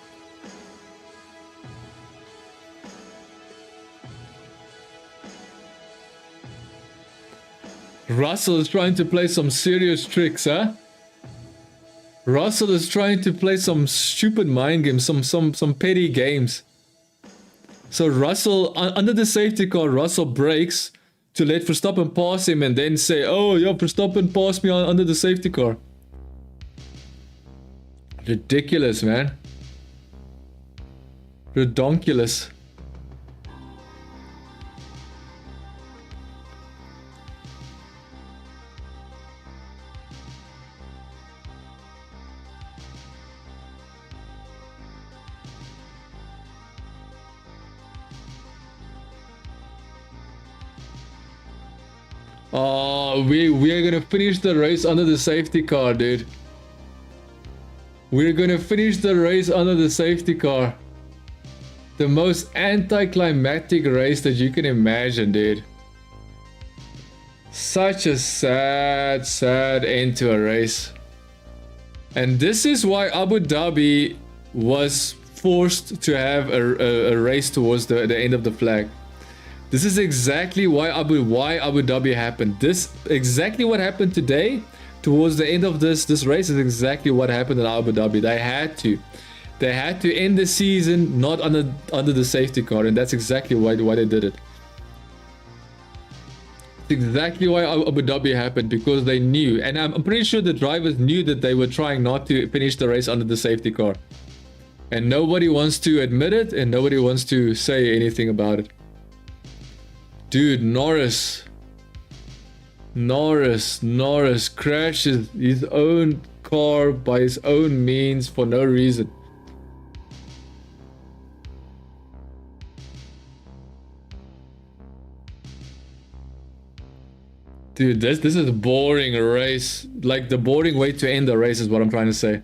Russell is trying to play some serious tricks, huh? Russell is trying to play some stupid mind games, some petty games. So Russell, under the safety car, Russell brakes to let Verstappen pass him and then say, oh, yeah, Verstappen passed me under the safety car. Ridiculous, man. Redonkulous. Oh, we are gonna finish the race under the safety car, dude. We're gonna finish the race under the safety car. The most anticlimactic race that you can imagine, dude. Such a sad, sad end to a race. And this is why Abu Dhabi was forced to have a race towards the end of the flag. This is exactly why Abu Dhabi happened. This exactly what happened today. Towards the end of this race is exactly what happened in Abu Dhabi. They had to end the season not under the safety car, and that's exactly why they did it. It's exactly why Abu Dhabi happened, because they knew, and I'm pretty sure the drivers knew that they were trying not to finish the race under the safety car, and nobody wants to admit it, and nobody wants to say anything about it. Dude, Norris crashes his own car by his own means for no reason. Dude, this is a boring race. Like, the boring way to end the race is what I'm trying to say.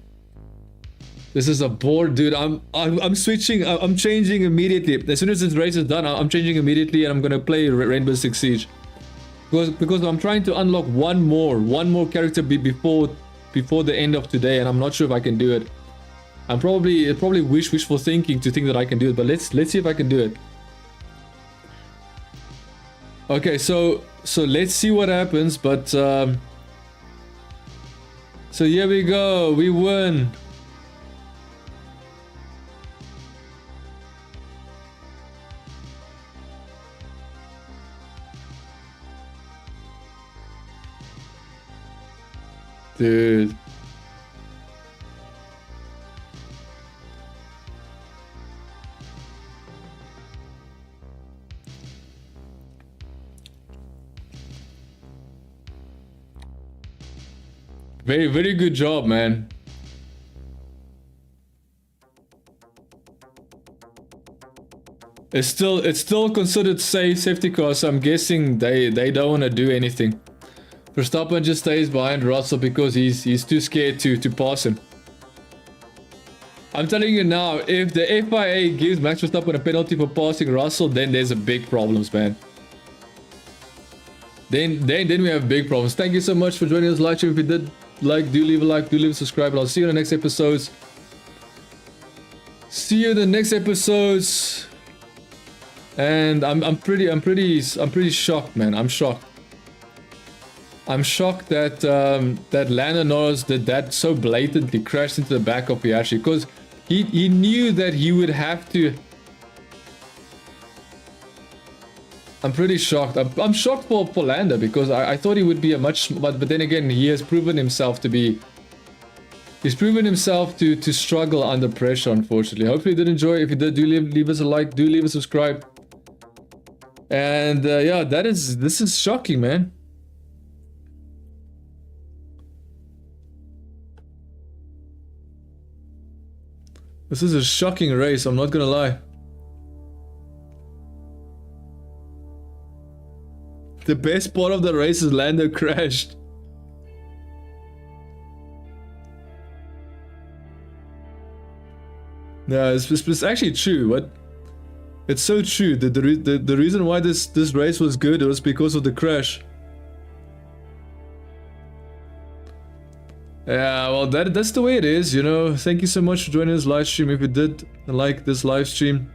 This is a bore, dude. I'm switching. I'm changing immediately. As soon as this race is done, I'm changing immediately, and I'm gonna play Rainbow Six Siege. Because I'm trying to unlock one more character before the end of today, and I'm not sure if I can do it. I'm probably wishful thinking to think that I can do it, but let's see if I can do it. Okay, so let's see what happens, but so here we go. We win. Dude. Very good job, man. It's still considered safety car, so I'm guessing they don't want to do anything. Verstappen just stays behind Russell because he's too scared to pass him. I'm telling you now, if the FIA gives Max Verstappen a penalty for passing Russell, then there's a big problems, man. Then we have big problems. Thank you so much for joining us live stream. If you did like, do leave a like, do leave a subscribe, and I'll see you in the next episodes. See you in the next episodes. And I'm pretty shocked, man. I'm shocked. I'm shocked that that Lando Norris did that so blatantly, crashed into the back of Piastri, because he knew that he would have to. I'm pretty shocked. I'm shocked for Lando, because I thought he would be a much, but then again, he has proven himself to be. He's proven himself to struggle under pressure, unfortunately. Hopefully you did enjoy. If you did, do leave us a like, do leave a subscribe. And yeah, this is shocking, man. This is a shocking race, I'm not gonna lie. The best part of the race is Lando crashed. No, it's actually true. What? It's so true. The reason why this race was good was because of the crash. Yeah, well, that's the way it is, you know. Thank you so much for joining this live stream. If you did like this live stream,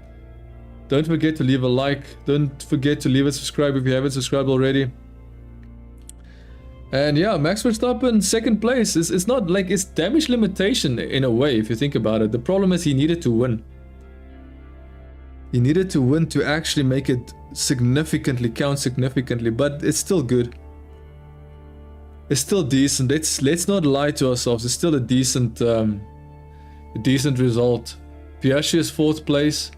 don't forget to leave a like. Don't forget to leave a subscribe if you haven't subscribed already. And yeah, Max Verstappen, second place. It's not like it's damage limitation in a way, if you think about it. The problem is he needed to win. He needed to win to actually make it significantly count significantly, but it's still good. It's still decent. Let's not lie to ourselves. It's still a decent result. Piastri is 4th place.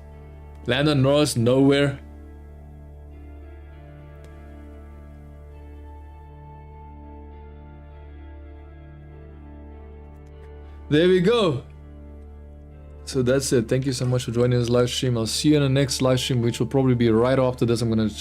Lando Norris nowhere. There we go. So that's it. Thank you so much for joining this live stream. I'll see you in the next live stream, which will probably be right after this. I'm gonna